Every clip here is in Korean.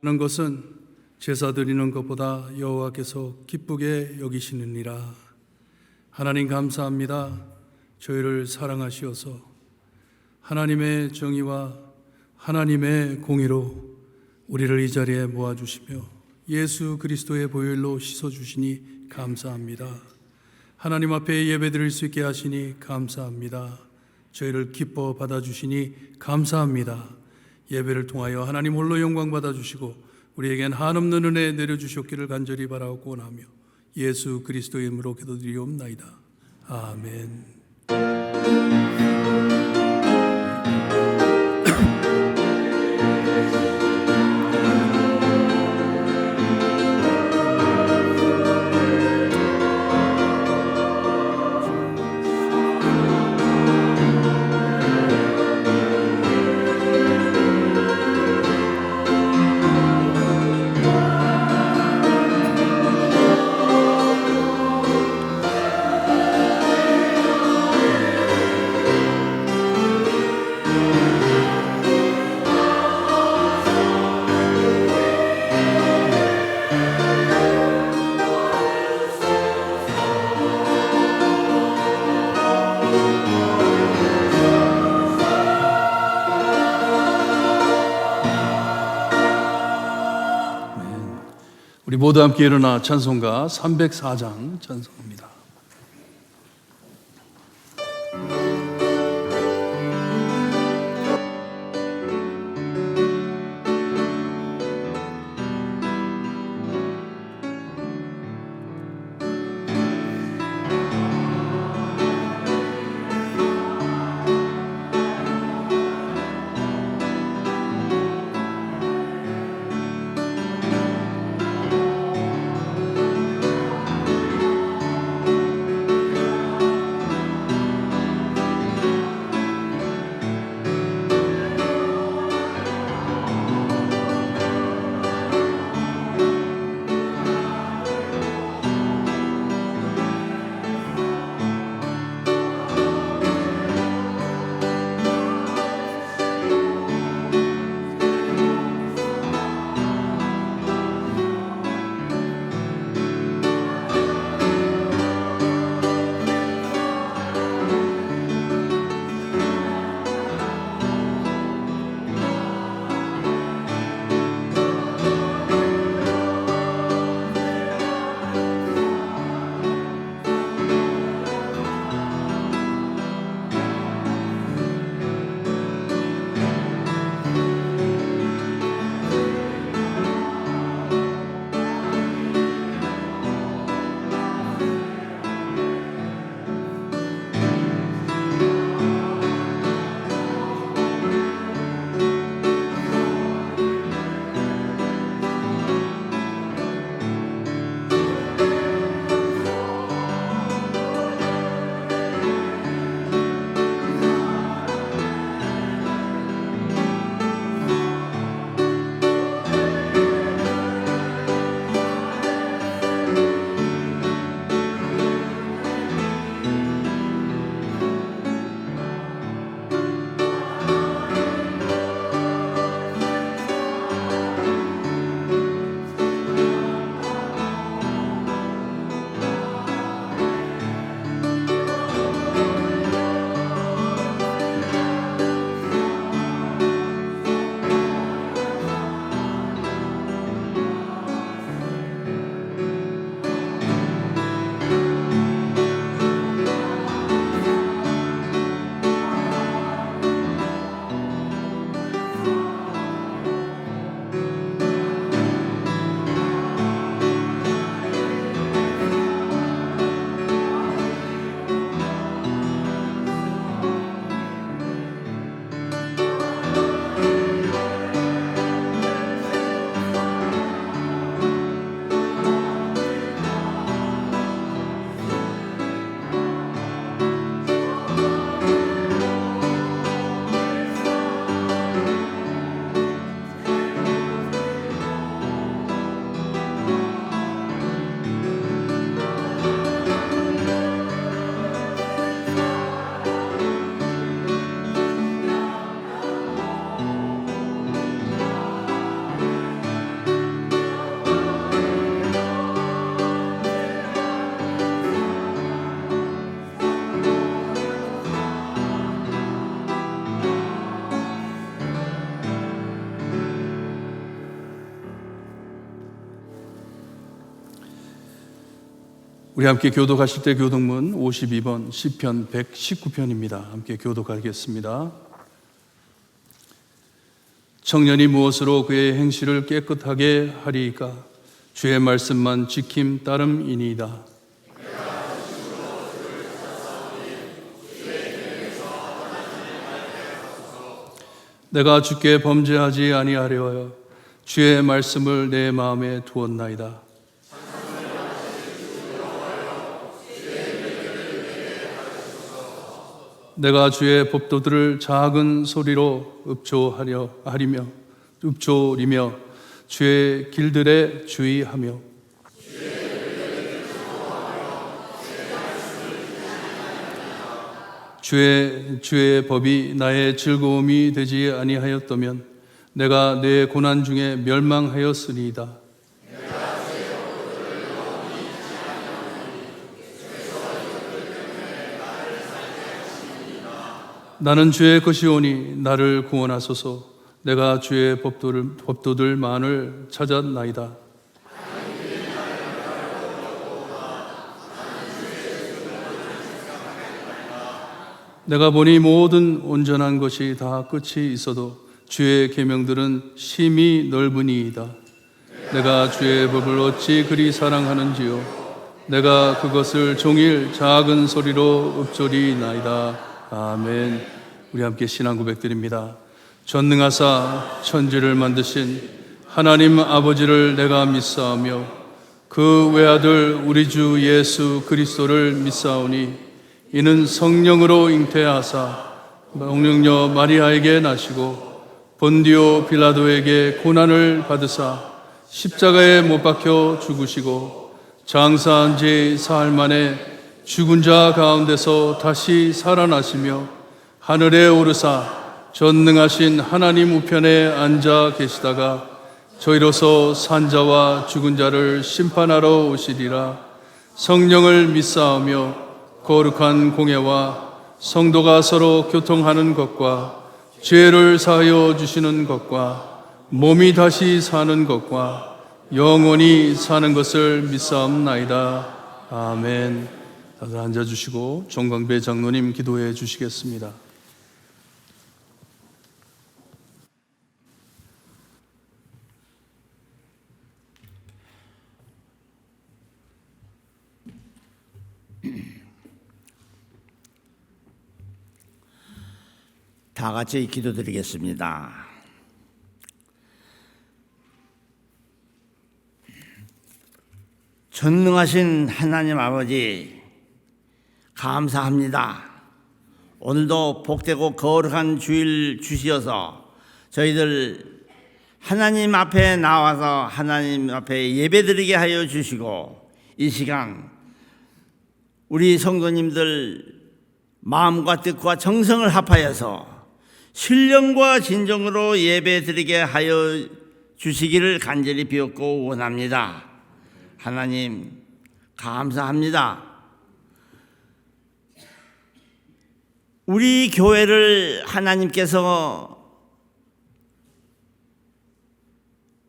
하는 것은 제사 드리는 것보다 여호와께서 기쁘게 여기시느니라. 하나님 감사합니다. 저희를 사랑하시어서 하나님의 정의와 하나님의 공의로 우리를 이 자리에 모아주시며 예수 그리스도의 보혈로 씻어주시니 감사합니다. 하나님 앞에 예배드릴 수 있게 하시니 감사합니다. 저희를 기뻐 받아주시니 감사합니다. 예배를 통하여 하나님 홀로 영광 받아주시고 우리에겐 한없는 은혜 내려주셨기를 간절히 바라고 원하며 예수 그리스도의 이름으로 기도드리옵나이다. 아멘. 우리 모두 함께 일어나 찬송가 304장 찬송합니다. 우리 함께 교독하실 때 교독문 52번 시편 119편입니다. 함께 교독하겠습니다. 청년이 무엇으로 그의 행실을 깨끗하게 하리이까? 주의 말씀만 지킴 따름이니이다. 내가 주께 범죄하지 아니하려하여 주의 말씀을 내 마음에 두었나이다. 내가 주의 법도들을 작은 소리로 읊조리며 주의 길들에 주의하며 주의 법이 나의 즐거움이 되지 아니하였다면 내가 내 고난 중에 멸망하였으리이다. 나는 주의 것이오니 나를 구원하소서. 내가 주의 법도들만을 찾았나이다. 내가 보니 모든 온전한 것이 다 끝이 있어도 주의 계명들은 심히 넓으니이다. 내가 주의 법을 어찌 그리 사랑하는지요. 내가 그것을 종일 작은 소리로 읊조리나이다. 아멘. 우리 함께 신앙 고백드립니다. 전능하사 천지를 만드신 하나님 아버지를 내가 믿사오며 그 외아들 우리 주 예수 그리스도를 믿사오니 이는 성령으로 잉태하사 동령녀 마리아에게 나시고 본디오 빌라도에게 고난을 받으사 십자가에 못 박혀 죽으시고 장사한 지 사흘 만에 죽은 자 가운데서 다시 살아나시며 하늘에 오르사 전능하신 하나님 우편에 앉아 계시다가 저희로서 산 자와 죽은 자를 심판하러 오시리라. 성령을 믿사오며 거룩한 공예와 성도가 서로 교통하는 것과 죄를 사하여 주시는 것과 몸이 다시 사는 것과 영원히 사는 것을 믿사옵나이다. 아멘. 다들 앉아주시고 정광배 장로님 기도해 주시겠습니다. 다 같이 기도드리겠습니다. 전능하신 하나님 아버지, 감사합니다. 오늘도 복되고 거룩한 주일 주시어서 저희들 하나님 앞에 나와서 하나님 앞에 예배드리게 하여 주시고 이 시간 우리 성도님들 마음과 뜻과 정성을 합하여서 신령과 진정으로 예배드리게 하여 주시기를 간절히 비옵고 원합니다. 하나님 감사합니다. 우리 교회를 하나님께서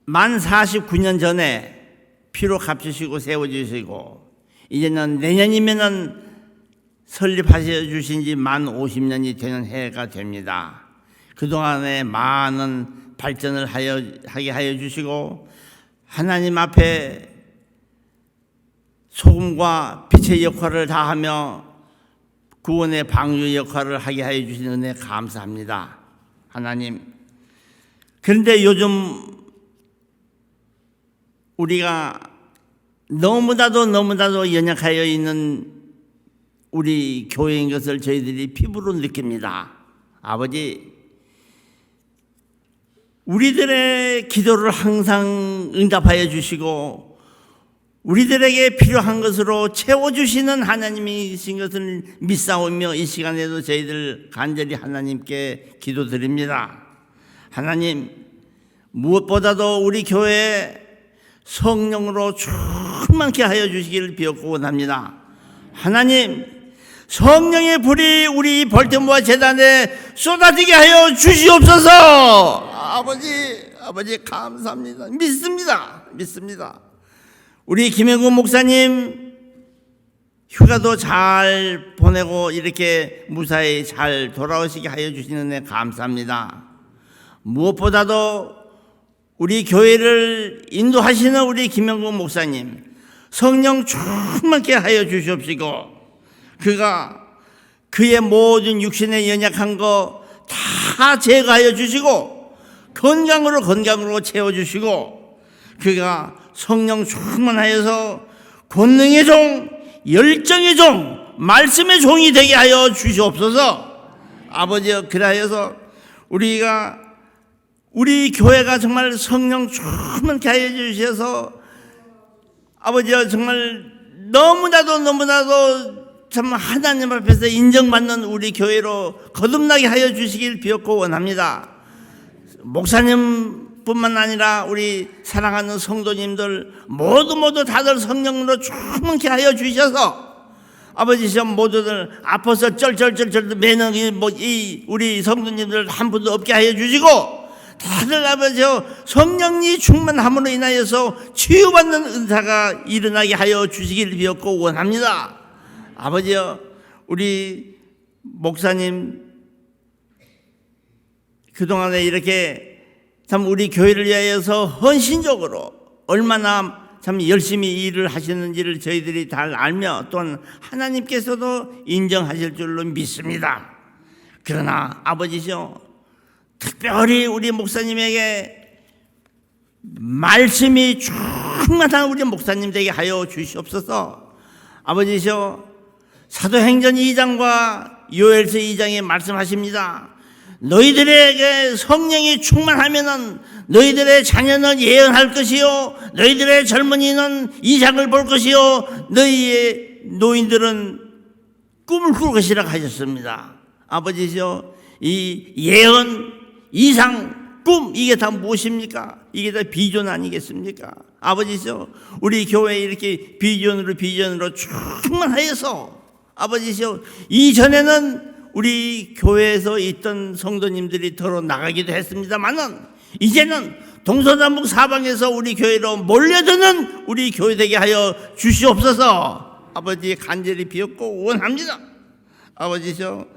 만 49년 전에 피로 값주시고 세워주시고 이제는 내년이면은 설립하셔 주신 지 만 50년이 되는 해가 됩니다. 그동안에 많은 발전을 하게 하여 주시고 하나님 앞에 소금과 빛의 역할을 다하며 구원의 방주 역할을 하게 하여 주신 은혜 감사합니다. 하나님, 그런데 요즘 우리가 너무나도 연약하여 있는 우리 교회인 것을 저희들이 피부로 느낍니다. 아버지, 우리들의 기도를 항상 응답하여 주시고 우리들에게 필요한 것으로 채워주시는 하나님이신 것을 믿사오며 이 시간에도 저희들 간절히 하나님께 기도드립니다. 하나님, 무엇보다도 우리 교회에 성령으로 충만케 하여 주시기를 비옵고 원합니다. 하나님, 성령의 불이 우리 벌트모아 재단에 쏟아지게 하여 주시옵소서. 아버지 감사합니다. 믿습니다. 우리 김영구 목사님 휴가도 잘 보내고 이렇게 무사히 잘 돌아오시게 하여 주시는 은혜 감사합니다. 무엇보다도 우리 교회를 인도하시는 우리 김영국 목사님 성령 충만케 하여 주시옵시고 그가 그의 모든 육신에 연약한 거 다 제거하여 주시고 건강으로 채워주시고 그가 성령 충만하여서 권능의 종, 열정의 종, 말씀의 종이 되게 하여 주시옵소서. 아버지여, 그리하여서 우리 교회가 정말 성령 충만케 하여 주셔서 아버지여, 정말 너무나도 참 하나님 앞에서 인정받는 우리 교회로 거듭나게 하여 주시길 비옵고 원합니다. 목사님뿐만 아니라 우리 사랑하는 성도님들 모두 다들 성령으로 충만케 하여 주셔서 아버지 시험 모두들 아파서 쩔쩔 매는 우리 성도님들 한 분도 없게 하여 주시고 다들 아버지여 성령이 충만함으로 인하여서 치유받는 은사가 일어나게 하여 주시길 비옵고 원합니다. 아버지여, 우리 목사님 그동안에 이렇게 참 우리 교회를 위하여서 헌신적으로 얼마나 참 열심히 일을 하시는지를 저희들이 잘 알며 또한 하나님께서도 인정하실 줄로 믿습니다. 그러나 아버지시여, 특별히 우리 목사님에게 말씀이 충만한 우리 목사님 되게 하여 주시옵소서. 아버지시여, 사도행전 2장과 요엘서 2장에 말씀하십니다. 너희들에게 성령이 충만하면은 너희들의 자녀는 예언할 것이요 너희들의 젊은이는 이상을 볼 것이요 너희의 노인들은 꿈을 꿀 것이라 하셨습니다. 아버지시여, 이 예언, 이상, 꿈, 이게 다 무엇입니까? 이게 다 비전 아니겠습니까? 아버지시여, 우리 교회에 이렇게 비전으로 충만하여서 아버지시여, 이전에는 우리 교회에서 있던 성도님들이 더러 나가기도 했습니다만은 이제는 동서남북 사방에서 우리 교회로 몰려드는 우리 교회 되게 하여 주시옵소서. 아버지 간절히 비옵고 원합니다. 아버지시여,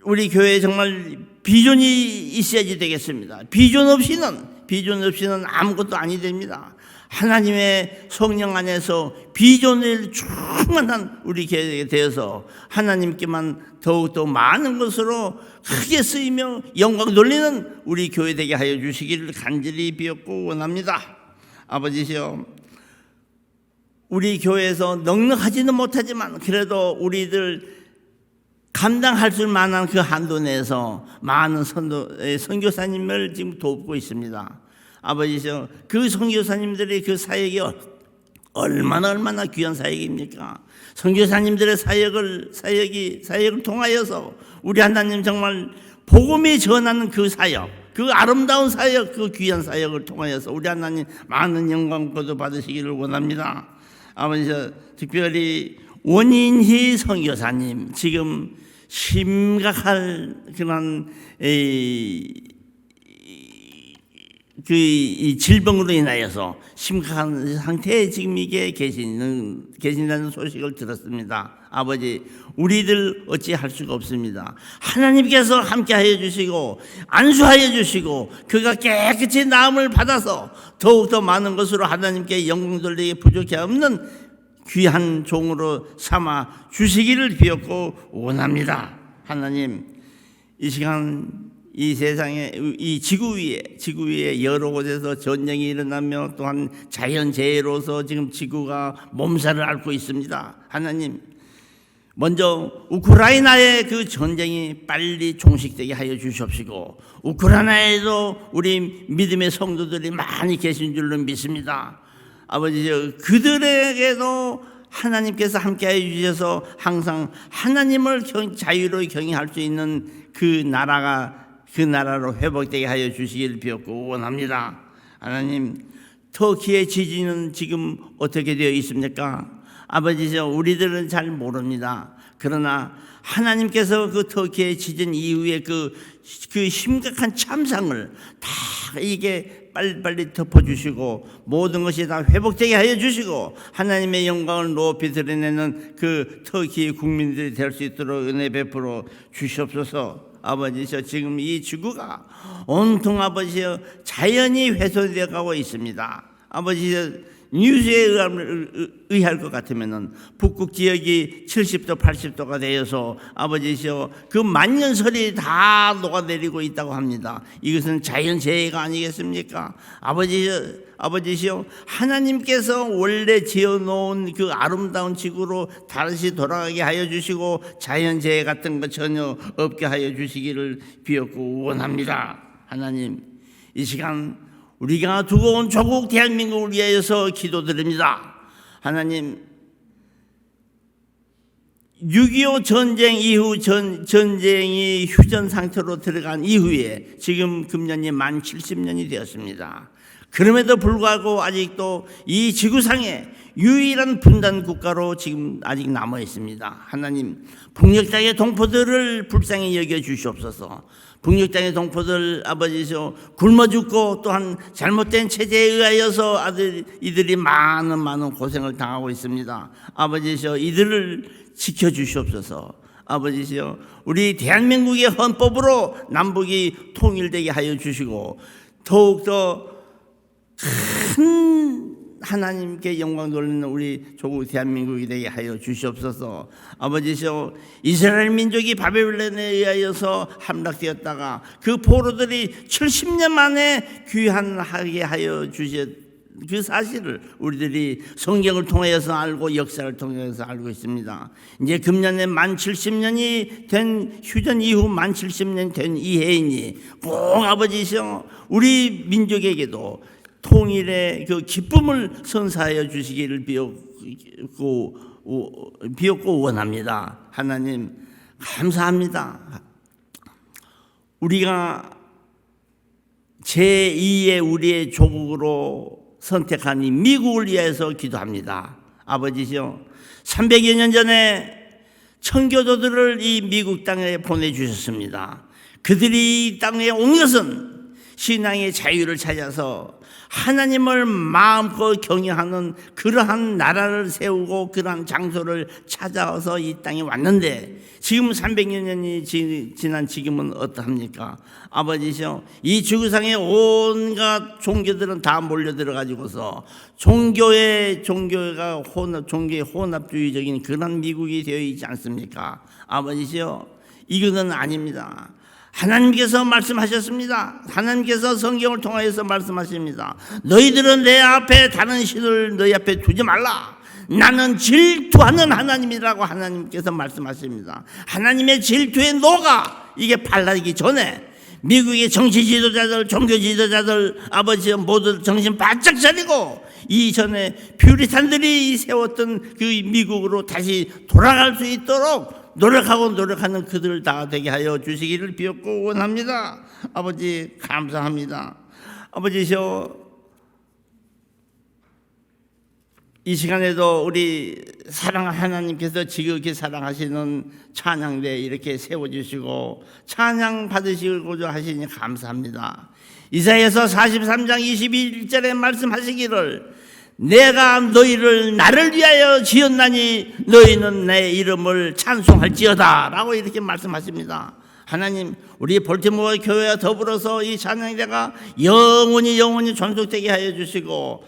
우리 교회에 정말 비전이 있어야지 되겠습니다. 비전 없이는 아무것도 아니 됩니다. 하나님의 성령 안에서 비전을 충만한 우리 교회가 되어서 하나님께만 더욱더 많은 것으로 크게 쓰이며 영광 돌리는 우리 교회 되게 하여 주시기를 간절히 비옵고 원합니다. 아버지시여, 우리 교회에서 넉넉하지는 못하지만 그래도 우리들 감당할 수 만한 그 한도 내에서 많은 선교사님을 지금 돕고 있습니다. 아버지시여, 그 선교사님들의 그 사역이 얼마나 귀한 사역입니까? 선교사님들의 사역을 통하여서 우리 하나님 정말 복음이 전하는 그 사역, 그 아름다운 사역, 그 귀한 사역을 통하여서 우리 하나님 많은 영광 거두받으시기를 원합니다. 아버지시여, 특별히 원인희 선교사님 지금 심각한 그런 이 질병으로 인하여서 심각한 상태에 지금 이게 계신다는 소식을 들었습니다. 아버지, 우리들 어찌할 수가 없습니다. 하나님께서 함께하여 주시고 안수하여 주시고 그가 깨끗이 나음을 받아서 더욱더 많은 것으로 하나님께 영광 돌리기 부족해 없는 귀한 종으로 삼아 주시기를 비옵고 원합니다. 하나님, 이 시간 이 세상에, 이 지구 위에 여러 곳에서 전쟁이 일어나며 또한 자연재해로서 지금 지구가 몸살을 앓고 있습니다. 하나님, 먼저 우크라이나의 그 전쟁이 빨리 종식되게 하여 주시옵시고 우크라이나에도 우리 믿음의 성도들이 많이 계신 줄로 믿습니다. 아버지, 그들에게도 하나님께서 함께해 주셔서 항상 하나님을 자유로 경외할 수 있는 그 나라로 회복되게 하여 주시기를 비옵고 원합니다. 하나님, 터키의 지진은 지금 어떻게 되어 있습니까? 아버지죠, 우리들은 잘 모릅니다. 그러나 하나님께서 그 터키의 지진 이후에 그 심각한 참상을 다 이게 빨리빨리 덮어주시고 모든 것이 다 회복되게 하여 주시고 하나님의 영광을 높이 드러내는 그 터키 국민들이 될 수 있도록 은혜 베풀어 주시옵소서. 아버지여, 지금 이 지구가 온통 아버지여 자연이 훼손되어 가고 있습니다. 아버지여, 뉴스에 의할 것 같으면은 북극 지역이 70도 80도가 되어서 아버지시여 그 만년설이 다 녹아내리고 있다고 합니다. 이것은 자연재해가 아니겠습니까? 아버지시여 하나님께서 원래 지어놓은 그 아름다운 지구로 다시 돌아가게 하여 주시고 자연재해 같은 거 전혀 없게 하여 주시기를 비옵고 원합니다. 하나님, 이 시간 우리가 두고 온 조국 대한민국을 위하여서 기도드립니다. 하나님, 6.25 전쟁 이후 전쟁이 휴전 상태로 들어간 이후에 지금 금년이 만 70년이 되었습니다. 그럼에도 불구하고 아직도 이 지구상에 유일한 분단 국가로 지금 아직 남아 있습니다. 하나님, 북녘 땅의 동포들을 불쌍히 여겨 주시옵소서. 북녘 땅의 동포들 아버지시여 굶어 죽고 또한 잘못된 체제에 의하여서 이들이 많은 고생을 당하고 있습니다. 아버지시여 이들을 지켜 주시옵소서. 아버지시여 우리 대한민국의 헌법으로 남북이 통일되게 하여 주시고 더욱더 큰 하나님께 영광 돌리는 우리 조국 대한민국이 되게 하여 주시옵소서. 아버지시여 이스라엘 민족이 바벨론에 의하여서 함락되었다가 그 포로들이 70년 만에 귀환하게 하여 주셨 그 사실을 우리들이 성경을 통해서 알고 역사를 통해서 알고 있습니다. 이제 금년에 만 70년이 된 휴전 이후 만 70년 된 이 해이니 꼭 아버지시여 우리 민족에게도 통일의 그 기쁨을 선사하여 주시기를 비옵고 원합니다. 하나님 감사합니다. 우리가 제2의 우리의 조국으로 선택한 이 미국을 위해서 기도합니다. 아버지시여 300여 년 전에 청교도들을 이 미국 땅에 보내주셨습니다. 그들이 이 땅에 온 것은 신앙의 자유를 찾아서 하나님을 마음껏 경외하는 그러한 나라를 세우고 그러한 장소를 찾아와서 이 땅에 왔는데 지금 300여 년이 지난 지금은 어떠합니까? 아버지시여 이 지구상의 온갖 종교들은 다 몰려들어 가지고서 종교의 혼합주의적인 그런 미국이 되어 있지 않습니까? 아버지시여 이것은 아닙니다. 하나님께서 말씀하셨습니다. 하나님께서 성경을 통하여서 말씀하십니다. 너희들은 내 앞에 다른 신을 너희 앞에 두지 말라. 나는 질투하는 하나님이라고 하나님께서 말씀하십니다. 하나님의 질투의 노가 이게 발라지기 전에 미국의 정치 지도자들, 종교 지도자들 아버지 모두 정신 바짝 차리고 이전에 퓨리탄들이 세웠던 그 미국으로 다시 돌아갈 수 있도록 노력하는 그들 다 되게 하여 주시기를 비옵고 원합니다. 아버지 감사합니다. 아버지시여 이 시간에도 우리 사랑하는 하나님께서 지극히 사랑하시는 찬양대 이렇게 세워주시고 찬양 받으시고자 하시니 감사합니다. 이사야서 43장 21절에 말씀하시기를 내가 너희를 나를 위하여 지었나니 너희는 내 이름을 찬송할지어다 라고 이렇게 말씀하십니다. 하나님 우리 볼티모어 교회와 더불어서 이 찬양대가 영원히 존속되게 하여 주시고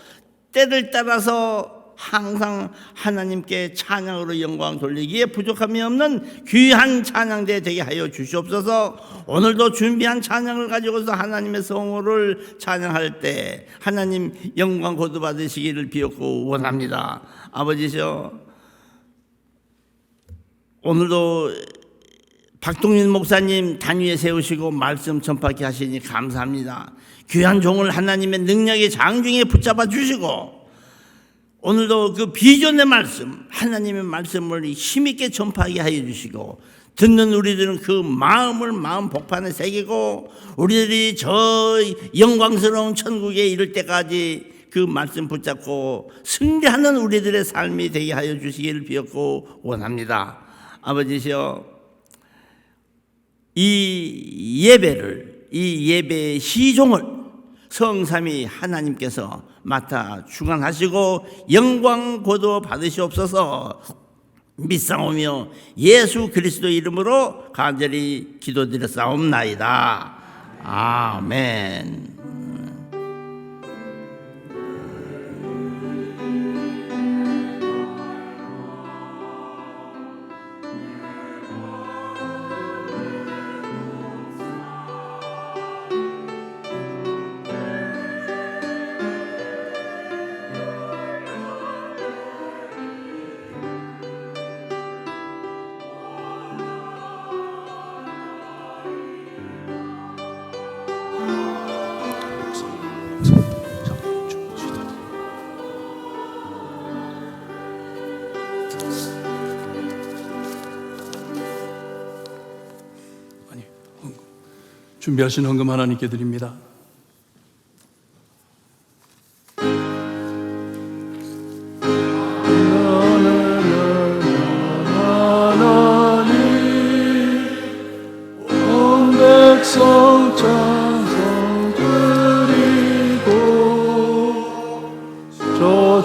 때를 따라서 항상 하나님께 찬양으로 영광 돌리기에 부족함이 없는 귀한 찬양대 되게 하여 주시옵소서. 오늘도 준비한 찬양을 가지고서 하나님의 성호를 찬양할 때 하나님 영광 거두 받으시기를 비옵고 원합니다. 아버지시여 오늘도 박동윤 목사님 단위에 세우시고 말씀 전파케 하시니 감사합니다. 귀한 종을 하나님의 능력의 장중에 붙잡아 주시고 오늘도 그 비전의 말씀 하나님의 말씀을 힘있게 전파하게 하여 주시고 듣는 우리들은 그 마음 복판에 새기고 우리들이 저 영광스러운 천국에 이를 때까지 그 말씀 붙잡고 승리하는 우리들의 삶이 되게 하여 주시기를 비옵고 원합니다. 아버지시여 이 예배의 시종을 성삼위 하나님께서 맡아 주관하시고 영광 고도 받으시옵소서. 믿사오며 예수 그리스도 이름으로 간절히 기도드렸사옵나이다. 아멘. 준비하신 헌금 하나님께 드립니다.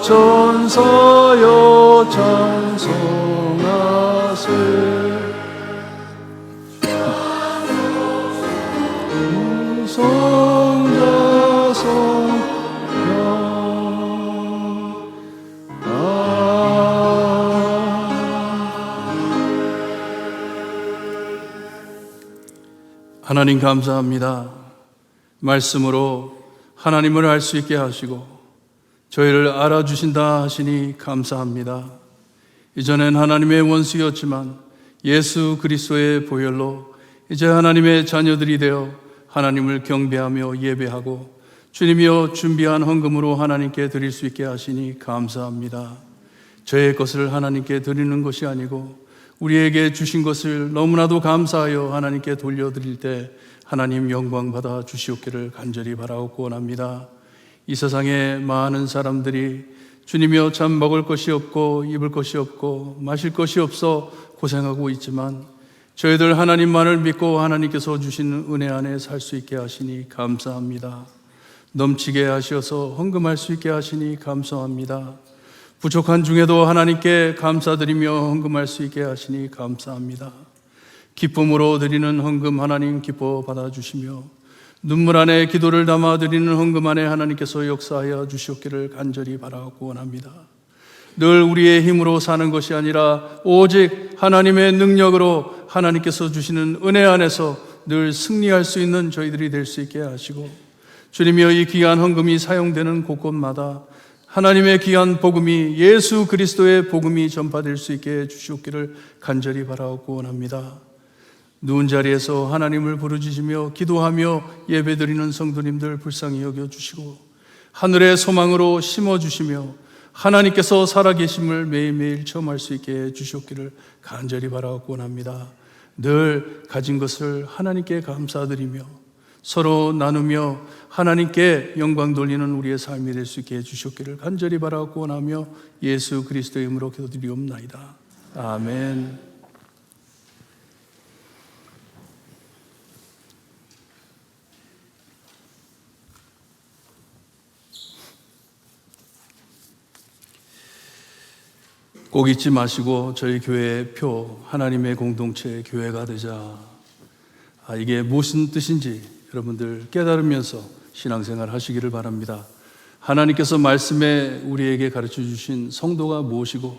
천사여 찬송하세. 성자 성령 하나님 감사합니다. 말씀으로 하나님을 알 수 있게 하시고 저희를 알아주신다 하시니 감사합니다. 이전엔 하나님의 원수였지만 예수 그리스도의 보혈로 이제 하나님의 자녀들이 되어 하나님을 경배하며 예배하고 주님이여 준비한 헌금으로 하나님께 드릴 수 있게 하시니 감사합니다. 저의 것을 하나님께 드리는 것이 아니고 우리에게 주신 것을 너무나도 감사하여 하나님께 돌려드릴 때 하나님 영광 받아 주시옵기를 간절히 바라옵고 원합니다. 이 세상에 많은 사람들이 주님이여 참 먹을 것이 없고 입을 것이 없고 마실 것이 없어 고생하고 있지만 저희들 하나님만을 믿고 하나님께서 주신 은혜 안에 살 수 있게 하시니 감사합니다. 넘치게 하셔서 헌금할 수 있게 하시니 감사합니다. 부족한 중에도 하나님께 감사드리며 헌금할 수 있게 하시니 감사합니다. 기쁨으로 드리는 헌금 하나님 기뻐 받아주시며 눈물 안에 기도를 담아 드리는 헌금 안에 하나님께서 역사하여 주시옵기를 간절히 바라고 원합니다. 늘 우리의 힘으로 사는 것이 아니라 오직 하나님의 능력으로 하나님께서 주시는 은혜 안에서 늘 승리할 수 있는 저희들이 될 수 있게 하시고 주님이여 이 귀한 헌금이 사용되는 곳곳마다 하나님의 귀한 복음이 예수 그리스도의 복음이 전파될 수 있게 해주시옵기를 간절히 바라고 원합니다. 누운 자리에서 하나님을 부르짖으며 기도하며 예배드리는 성도님들 불쌍히 여겨주시고 하늘의 소망으로 심어주시며 하나님께서 살아계심을 매일매일 체험할 수 있게 해주시옵기를 간절히 바라고 원합니다. 늘 가진 것을 하나님께 감사드리며 서로 나누며 하나님께 영광 돌리는 우리의 삶이 될 수 있게 해주시옵기를 간절히 바라고 원하며 예수 그리스도의 이름으로 기도드리옵나이다. 아멘. 꼭 잊지 마시고 저희 교회의 표, 하나님의 공동체 교회가 되자. 이게 무슨 뜻인지 여러분들 깨달으면서 신앙생활 하시기를 바랍니다. 하나님께서 말씀에 우리에게 가르쳐 주신 성도가 무엇이고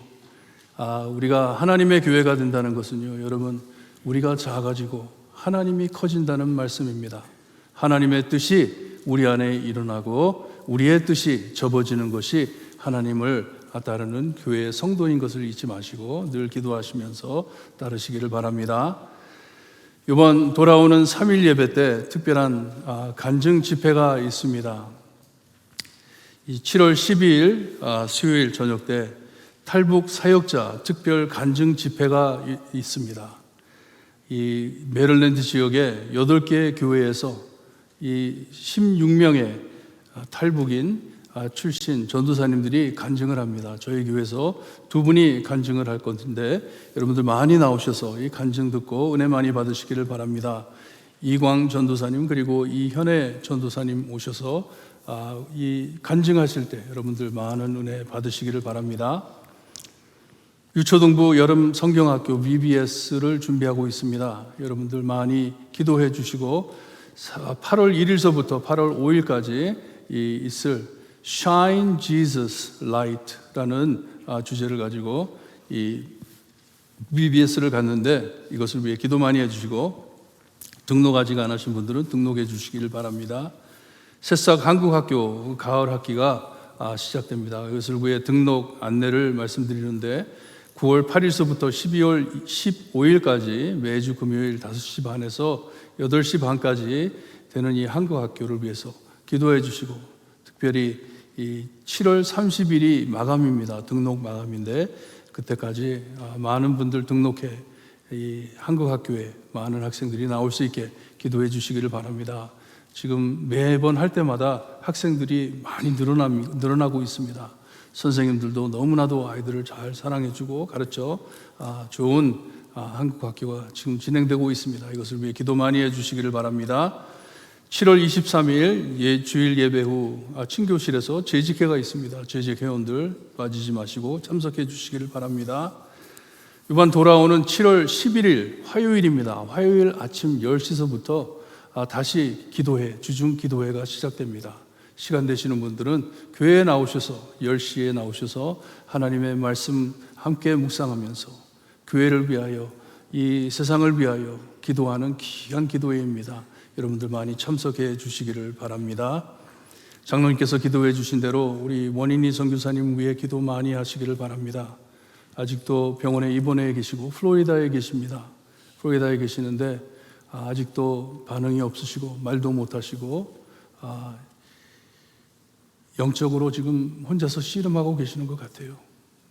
우리가 하나님의 교회가 된다는 것은요, 여러분 우리가 작아지고 하나님이 커진다는 말씀입니다. 하나님의 뜻이 우리 안에 일어나고 우리의 뜻이 접어지는 것이 하나님을 따르는 교회의 성도인 것을 잊지 마시고 늘 기도하시면서 따르시기를 바랍니다. 이번 돌아오는 3일 예배 때 특별한 간증 집회가 있습니다. 7월 12일 수요일 저녁 때 탈북 사역자 특별 간증 집회가 있습니다. 이 메릴랜드 지역의 8개 교회에서 이 16명의 탈북인 출신 전도사님들이 간증을 합니다. 저희 교회에서 2분이 간증을 할 건데 여러분들 많이 나오셔서 이 간증 듣고 은혜 많이 받으시기를 바랍니다. 이광 전도사님 그리고 이현애 전도사님 오셔서 이 간증하실 때 여러분들 많은 은혜 받으시기를 바랍니다. 유초등부 여름 성경학교 VBS를 준비하고 있습니다. 여러분들 많이 기도해 주시고 8월 1일서부터 8월 5일까지 있을 Shine Jesus Light라는 주제를 가지고 이 VBS를 갔는데 이것을 위해 기도 많이 해주시고 등록 아직 안 하신 분들은 등록해 주시기를 바랍니다. 새싹 한국학교 가을 학기가 시작됩니다. 이것을 위해 등록 안내를 말씀드리는데 9월 8일서부터 12월 15일까지 매주 금요일 5시 반에서 8시 반까지 되는 이 한국학교를 위해서 기도해 주시고 특별히 이 7월 30일이 마감입니다. 등록 마감인데 그때까지 많은 분들 등록해 이 한국학교에 많은 학생들이 나올 수 있게 기도해 주시기를 바랍니다. 지금 매번 할 때마다 학생들이 많이 늘어나고 있습니다. 선생님들도 너무나도 아이들을 잘 사랑해주고 가르쳐 좋은 한국학교가 지금 진행되고 있습니다. 이것을 위해 기도 많이 해주시기를 바랍니다. 7월 23일 주일 예배 후 친교실에서 재직회가 있습니다. 재직 회원들 빠지지 마시고 참석해 주시기를 바랍니다. 이번 돌아오는 7월 11일 화요일입니다. 화요일 아침 10시서부터 다시 기도회, 주중 기도회가 시작됩니다. 시간 되시는 분들은 교회에 나오셔서 10시에 나오셔서 하나님의 말씀 함께 묵상하면서 교회를 위하여 이 세상을 위하여 기도하는 귀한 기도회입니다. 여러분들 많이 참석해 주시기를 바랍니다. 장로님께서 기도해 주신 대로 우리 원인이 선교사님 위해 기도 많이 하시기를 바랍니다. 아직도 병원에 입원해 계시고 플로리다에 계십니다. 플로리다에 계시는데 아직도 반응이 없으시고 말도 못하시고 영적으로 지금 혼자서 씨름하고 계시는 것 같아요.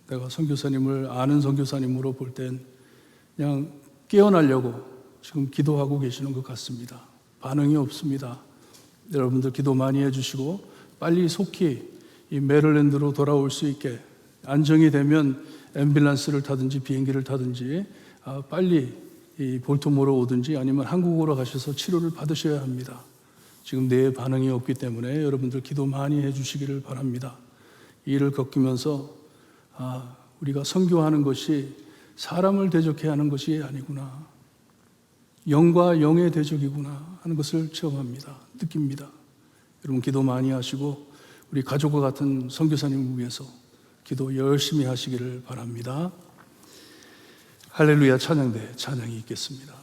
내가 선교사님을 아는 선교사님으로 볼 땐 그냥 깨어나려고 지금 기도하고 계시는 것 같습니다. 반응이 없습니다. 여러분들 기도 많이 해주시고 빨리 속히 이 메릴랜드로 돌아올 수 있게 안정이 되면 앰뷸런스를 타든지 비행기를 타든지 빨리 이 볼티모어로 오든지 아니면 한국으로 가셔서 치료를 받으셔야 합니다. 지금 뇌에 반응이 없기 때문에 여러분들 기도 많이 해주시기를 바랍니다. 이 일을 겪으면서 우리가 선교하는 것이 사람을 대적해야 하는 것이 아니구나, 영과 영의 대적이구나 하는 것을 체험합니다. 느낍니다. 여러분 기도 많이 하시고 우리 가족과 같은 선교사님을 위해서 기도 열심히 하시기를 바랍니다. 할렐루야 찬양대 찬양이 있겠습니다.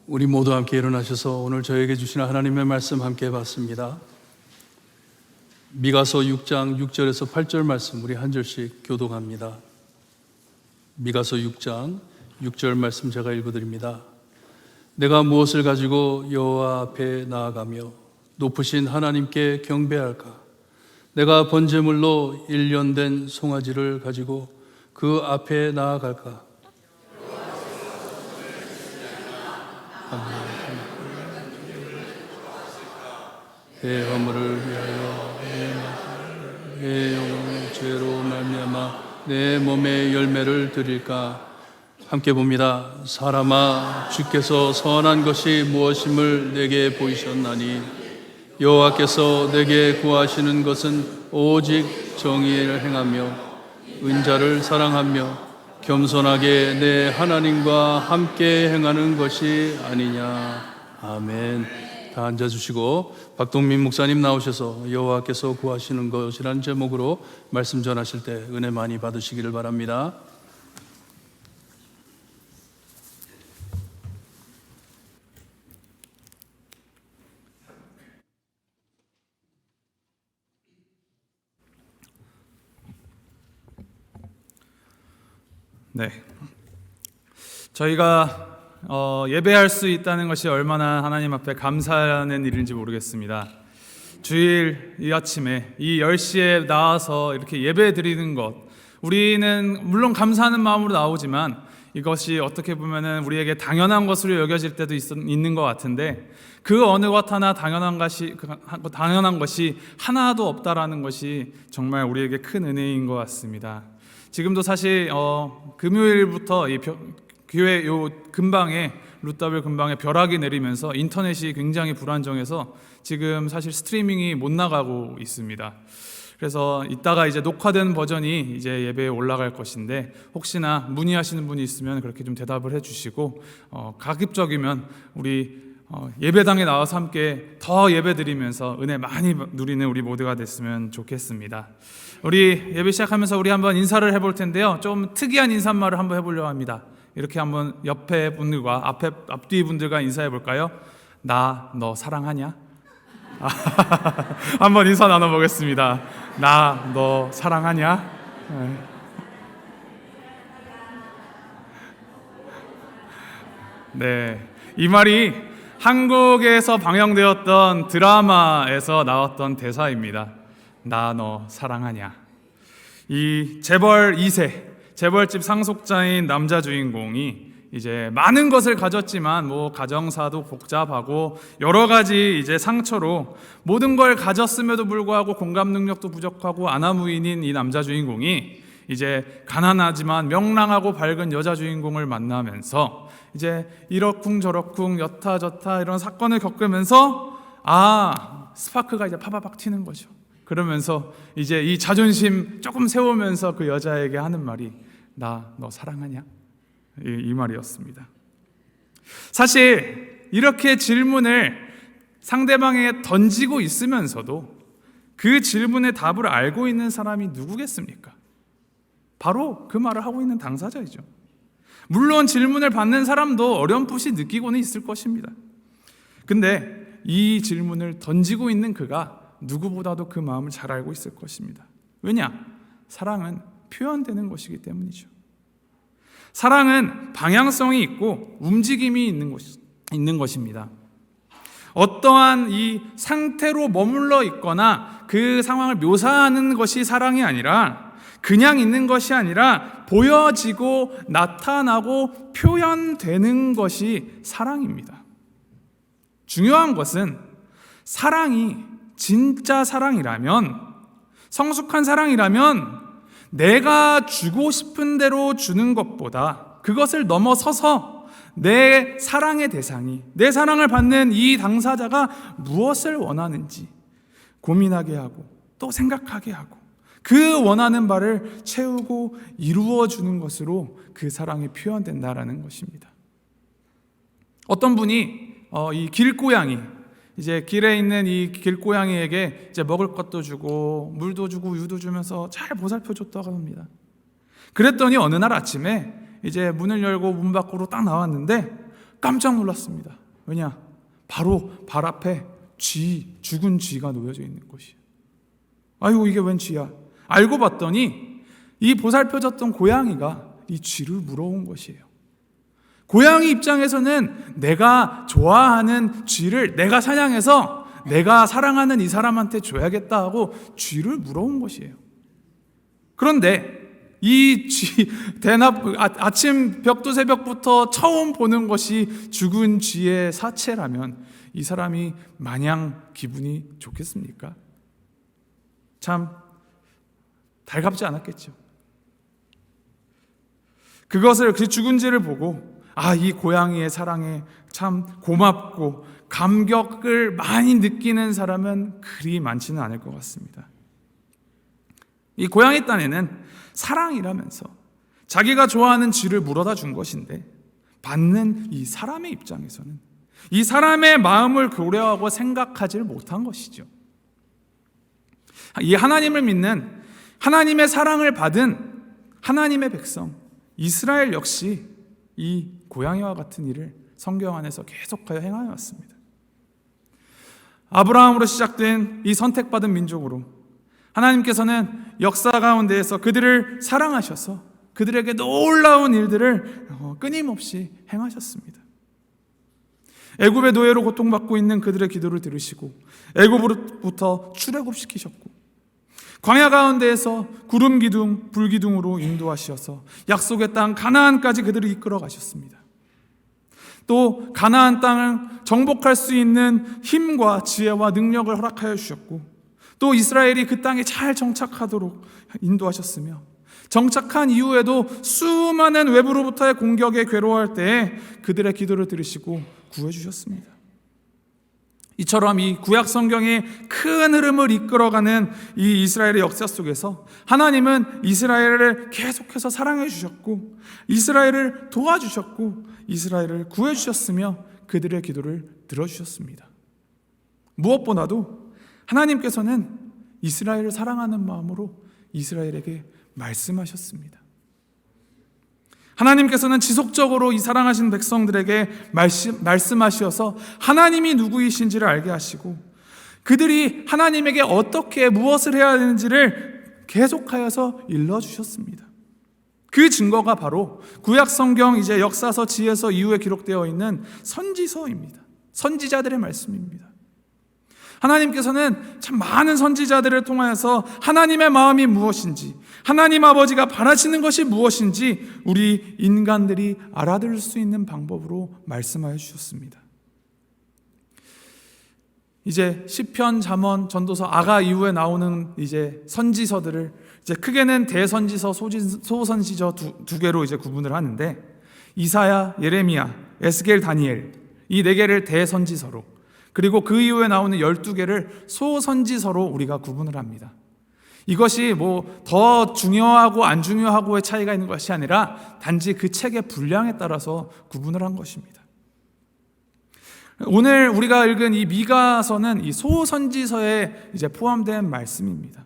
우리 모두 함께 일어나셔서 오늘 저에게 주시는 하나님의 말씀 함께 봤습니다. 미가서 6장 6절에서 8절 말씀 우리 한 절씩 교독합니다. 미가서 6장 6절 말씀 제가 읽어드립니다. 내가 무엇을 가지고 여호와 앞에 나아가며 높으신 하나님께 경배할까? 내가 번제물로 1년 된 송아지를 가지고 그 앞에 나아갈까? 내 허물을 위하여 내 영혼의 죄로 말미암아 내 몸의 열매를 드릴까? 함께 봅니다. 사람아, 주께서 선한 것이 무엇임을 내게 보이셨나니 여호와께서 내게 구하시는 것은 오직 정의를 행하며 은자를 사랑하며 겸손하게 내 하나님과 함께 행하는 것이 아니냐. 아멘. 다 앉아주시고 박동민 목사님 나오셔서 여호와께서 구하시는 것이라는 제목으로 말씀 전하실 때 은혜 많이 받으시기를 바랍니다. 네, 저희가 예배할 수 있다는 것이 얼마나 하나님 앞에 감사하는 일인지 모르겠습니다. 주일 이 아침에 이 10시에 나와서 이렇게 예배 드리는 것, 우리는 물론 감사하는 마음으로 나오지만 이것이 어떻게 보면은 우리에게 당연한 것으로 여겨질 때도 있는 것 같은데, 그 어느 것 하나 당연한 것이 하나도 없다라는 것이 정말 우리에게 큰 은혜인 것 같습니다. 지금도 사실 금요일부터 이 교회 요 근방에 루더빌 근방에 벼락이 내리면서 인터넷이 굉장히 불안정해서 지금 사실 스트리밍이 못 나가고 있습니다. 그래서 이따가 이제 녹화된 버전이 이제 예배에 올라갈 것인데, 혹시나 문의하시는 분이 있으면 그렇게 좀 대답을 해주시고, 가급적이면 우리 예배당에 나와서 함께 더 예배 드리면서 은혜 많이 누리는 우리 모두가 됐으면 좋겠습니다. 우리 예배 시작하면서 우리 한번 인사를 해볼 텐데요, 좀 특이한 인사말을 한번 해보려고 합니다. 이렇게 한번 옆에 분들과 앞뒤 분들과 인사해 볼까요? 나 너 사랑하냐? 한번 인사 나눠보겠습니다. 나 너 사랑하냐? 네, 이 말이 한국에서 방영되었던 드라마에서 나왔던 대사입니다. 나 너 사랑하냐? 이 재벌 2세, 재벌집 상속자인 남자 주인공이 이제 많은 것을 가졌지만 가정사도 복잡하고 여러 가지 이제 상처로 모든 걸 가졌음에도 불구하고 공감 능력도 부족하고 아나무인인 이 남자 주인공이 이제 가난하지만 명랑하고 밝은 여자 주인공을 만나면서 이제 이러쿵저러쿵 여타저타 이런 사건을 겪으면서 스파크가 이제 파바박 튀는 거죠. 그러면서 이제 이 자존심 조금 세우면서 그 여자에게 하는 말이 나 너 사랑하냐? 이 말이었습니다. 사실 이렇게 질문을 상대방에게 던지고 있으면서도 그 질문의 답을 알고 있는 사람이 누구겠습니까? 바로 그 말을 하고 있는 당사자이죠. 물론 질문을 받는 사람도 어렴풋이 느끼고는 있을 것입니다. 근데 이 질문을 던지고 있는 그가 누구보다도 그 마음을 잘 알고 있을 것입니다. 왜냐? 사랑은 표현되는 것이기 때문이죠. 사랑은 방향성이 있고 움직임이 있는 것입니다. 어떠한 이 상태로 머물러 있거나 그 상황을 묘사하는 것이 사랑이 아니라, 그냥 있는 것이 아니라 보여지고 나타나고 표현되는 것이 사랑입니다. 중요한 것은 사랑이 진짜 사랑이라면, 성숙한 사랑이라면 내가 주고 싶은 대로 주는 것보다 그것을 넘어서서 내 사랑의 대상이, 내 사랑을 받는 이 당사자가 무엇을 원하는지 고민하게 하고 또 생각하게 하고 그 원하는 바를 채우고 이루어주는 것으로 그 사랑이 표현된다라는 것입니다. 어떤 분이 이 길고양이, 이제 길에 있는 이 길고양이에게 이제 먹을 것도 주고 물도 주고 우유도 주면서 잘 보살펴 줬다고 합니다. 그랬더니 어느 날 아침에 이제 문을 열고 문 밖으로 딱 나왔는데 깜짝 놀랐습니다. 왜냐? 바로 발 앞에 죽은 쥐가 놓여져 있는 것이에요. 아이고, 이게 웬 쥐야? 알고 봤더니 이 보살펴졌던 고양이가 이 쥐를 물어온 것이에요. 고양이 입장에서는 내가 좋아하는 쥐를 내가 사냥해서 내가 사랑하는 이 사람한테 줘야겠다 하고 쥐를 물어온 것이에요. 그런데 이 쥐, 아침 벽두새벽부터 처음 보는 것이 죽은 쥐의 사체라면 이 사람이 마냥 기분이 좋겠습니까? 참 달갑지 않았겠죠. 그 죽은 쥐를 보고 이 고양이의 사랑에 참 고맙고 감격을 많이 느끼는 사람은 그리 많지는 않을 것 같습니다. 이 고양이 딴에는 사랑이라면서 자기가 좋아하는 쥐를 물어다 준 것인데 받는 이 사람의 입장에서는 이 사람의 마음을 고려하고 생각하지를 못한 것이죠. 이 하나님을 믿는 하나님의 사랑을 받은 하나님의 백성 이스라엘 역시 이 고양이와 같은 일을 성경 안에서 계속하여 행하여 왔습니다. 아브라함으로 시작된 이 선택받은 민족으로 하나님께서는 역사 가운데에서 그들을 사랑하셔서 그들에게 놀라운 일들을 끊임없이 행하셨습니다. 애굽의 노예로 고통받고 있는 그들의 기도를 들으시고 애굽으로부터 출애굽시키셨고 광야 가운데에서 구름 기둥, 불 기둥으로 인도하셔서 약속의 땅 가나안까지 그들을 이끌어 가셨습니다. 또 가나안 땅을 정복할 수 있는 힘과 지혜와 능력을 허락하여 주셨고 또 이스라엘이 그 땅에 잘 정착하도록 인도하셨으며 정착한 이후에도 수많은 외부로부터의 공격에 괴로워할 때에 그들의 기도를 들으시고 구해주셨습니다. 이처럼 이 구약 성경의 큰 흐름을 이끌어가는 이 이스라엘의 역사 속에서 하나님은 이스라엘을 계속해서 사랑해 주셨고 이스라엘을 도와주셨고 이스라엘을 구해 주셨으며 그들의 기도를 들어주셨습니다. 무엇보다도 하나님께서는 이스라엘을 사랑하는 마음으로 이스라엘에게 말씀하셨습니다. 하나님께서는 지속적으로 이 사랑하신 백성들에게 말씀하셔서 하나님이 누구이신지를 알게 하시고 그들이 하나님에게 어떻게 무엇을 해야 되는지를 계속하여서 일러주셨습니다. 그 증거가 바로 구약 성경 이제 역사서, 지혜서 이후에 기록되어 있는 선지서입니다. 선지자들의 말씀입니다. 하나님께서는 참 많은 선지자들을 통하여서 하나님의 마음이 무엇인지, 하나님 아버지가 바라시는 것이 무엇인지 우리 인간들이 알아들을 수 있는 방법으로 말씀하여 주셨습니다. 이제 시편, 잠언, 전도서, 아가 이후에 나오는 이제 선지서들을 이제 크게는 대선지서, 소선지서 두 개로 이제 구분을 하는데 이사야, 예레미야, 에스겔, 다니엘 이 네 개를 대선지서로 그리고 그 이후에 나오는 12개를 소선지서로 우리가 구분을 합니다. 이것이 뭐 더 중요하고 안 중요하고의 차이가 있는 것이 아니라 단지 그 책의 분량에 따라서 구분을 한 것입니다. 오늘 우리가 읽은 이 미가서는 이 소선지서에 이제 포함된 말씀입니다.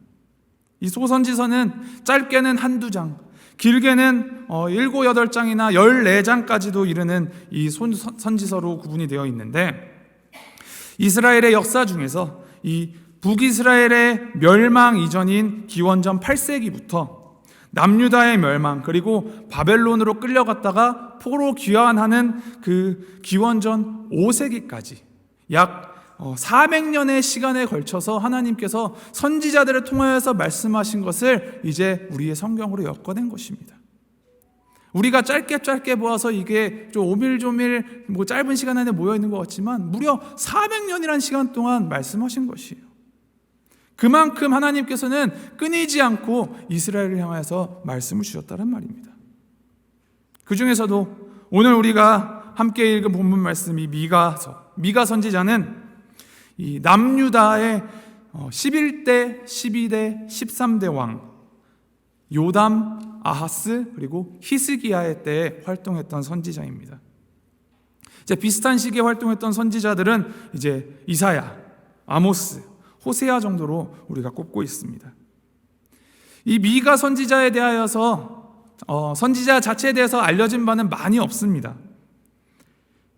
이 소선지서는 짧게는 한두 장, 길게는 7, 8장이나 14장까지도 이르는 이 선지서로 구분이 되어 있는데 이스라엘의 역사 중에서 이 북이스라엘의 멸망 이전인 기원전 8세기부터 남유다의 멸망 그리고 바벨론으로 끌려갔다가 포로 귀환하는 그 기원전 5세기까지 약 400년의 시간에 걸쳐서 하나님께서 선지자들을 통하여서 말씀하신 것을 이제 우리의 성경으로 엮어낸 것입니다. 우리가 짧게 보아서 이게 좀 오밀조밀 짧은 시간 안에 모여있는 것 같지만 무려 400년이라는 시간 동안 말씀하신 것이에요. 그만큼 하나님께서는 끊이지 않고 이스라엘을 향해서 말씀을 주셨다는 말입니다. 그 중에서도 오늘 우리가 함께 읽은 본문 말씀이 미가 선지자는 이 남유다의 11대, 12대, 13대 왕 요담, 아하스 그리고 히스기야의 때에 활동했던 선지자입니다. 이제 비슷한 시기에 활동했던 선지자들은 이제 이사야, 아모스, 호세아 정도로 우리가 꼽고 있습니다. 이 미가 선지자에 대하여서 선지자 자체에 대해서 알려진 바는 많이 없습니다.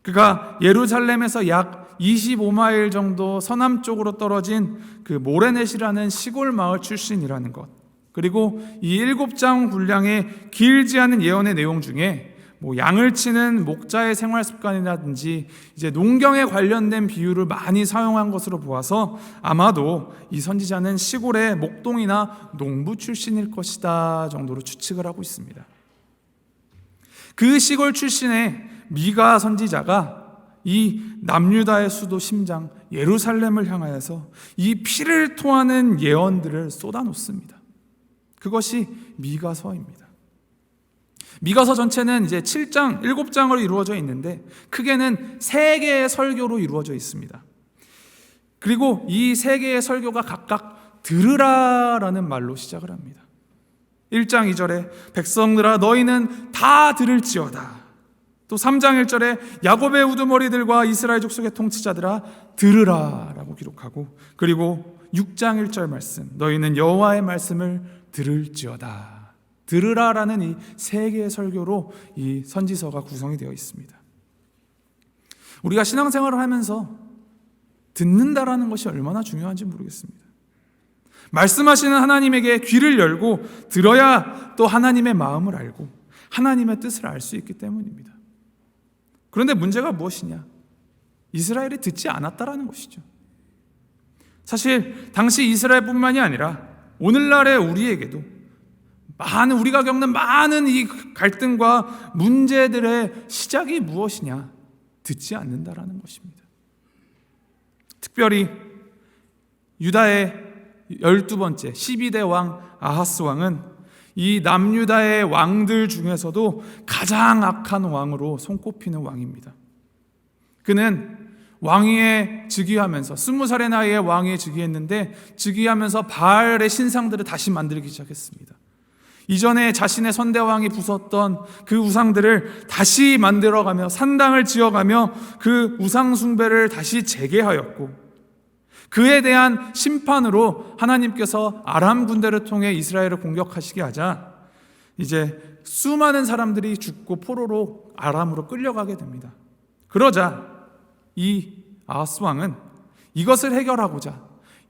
그가 예루살렘에서 약 25마일 정도 서남쪽으로 떨어진 그 모레넷이라는 시골 마을 출신이라는 것, 그리고 이 7장 분량의 길지 않은 예언의 내용 중에 양을 치는 목자의 생활 습관이라든지 이제 농경에 관련된 비유를 많이 사용한 것으로 보아서 아마도 이 선지자는 시골의 목동이나 농부 출신일 것이다 정도로 추측을 하고 있습니다. 그 시골 출신의 미가 선지자가 이 남유다의 수도 심장 예루살렘을 향하여서 이 피를 토하는 예언들을 쏟아놓습니다. 그것이 미가서입니다. 미가서 전체는 이제 7장, 7장으로 이루어져 있는데 크게는 3개의 설교로 이루어져 있습니다. 그리고 이 3개의 설교가 각각 들으라라는 말로 시작을 합니다. 1장 2절에 백성들아 너희는 다 들을지어다. 또 3장 1절에 야곱의 우두머리들과 이스라엘 족속의 통치자들아 들으라라고 기록하고, 그리고 6장 1절 말씀 너희는 여호와의 말씀을 들을지어다. 들으라라는 이 3개의 설교로 이 선지서가 구성이 되어 있습니다. 우리가 신앙생활을 하면서 듣는다라는 것이 얼마나 중요한지 모르겠습니다. 말씀하시는 하나님에게 귀를 열고 들어야 또 하나님의 마음을 알고 하나님의 뜻을 알 수 있기 때문입니다. 그런데 문제가 무엇이냐? 이스라엘이 듣지 않았다라는 것이죠. 사실 당시 이스라엘뿐만이 아니라 오늘날의 우리에게도 우리가 겪는 많은 이 갈등과 문제들의 시작이 무엇이냐? 듣지 않는다라는 것입니다. 특별히 유다의 12번째 12대 왕 아하스 왕은 이 남유다의 왕들 중에서도 가장 악한 왕으로 손꼽히는 왕입니다. 그는 왕위에 즉위하면서 20살의 나이에 왕위에 즉위했는데 즉위하면서 바알의 신상들을 다시 만들기 시작했습니다. 이전에 자신의 선대왕이 부쉈던 그 우상들을 다시 만들어가며 산당을 지어가며 그 우상 숭배를 다시 재개하였고, 그에 대한 심판으로 하나님께서 아람 군대를 통해 이스라엘을 공격하시게 하자 이제 수많은 사람들이 죽고 포로로 아람으로 끌려가게 됩니다. 그러자 이 아하스 왕은 이것을 해결하고자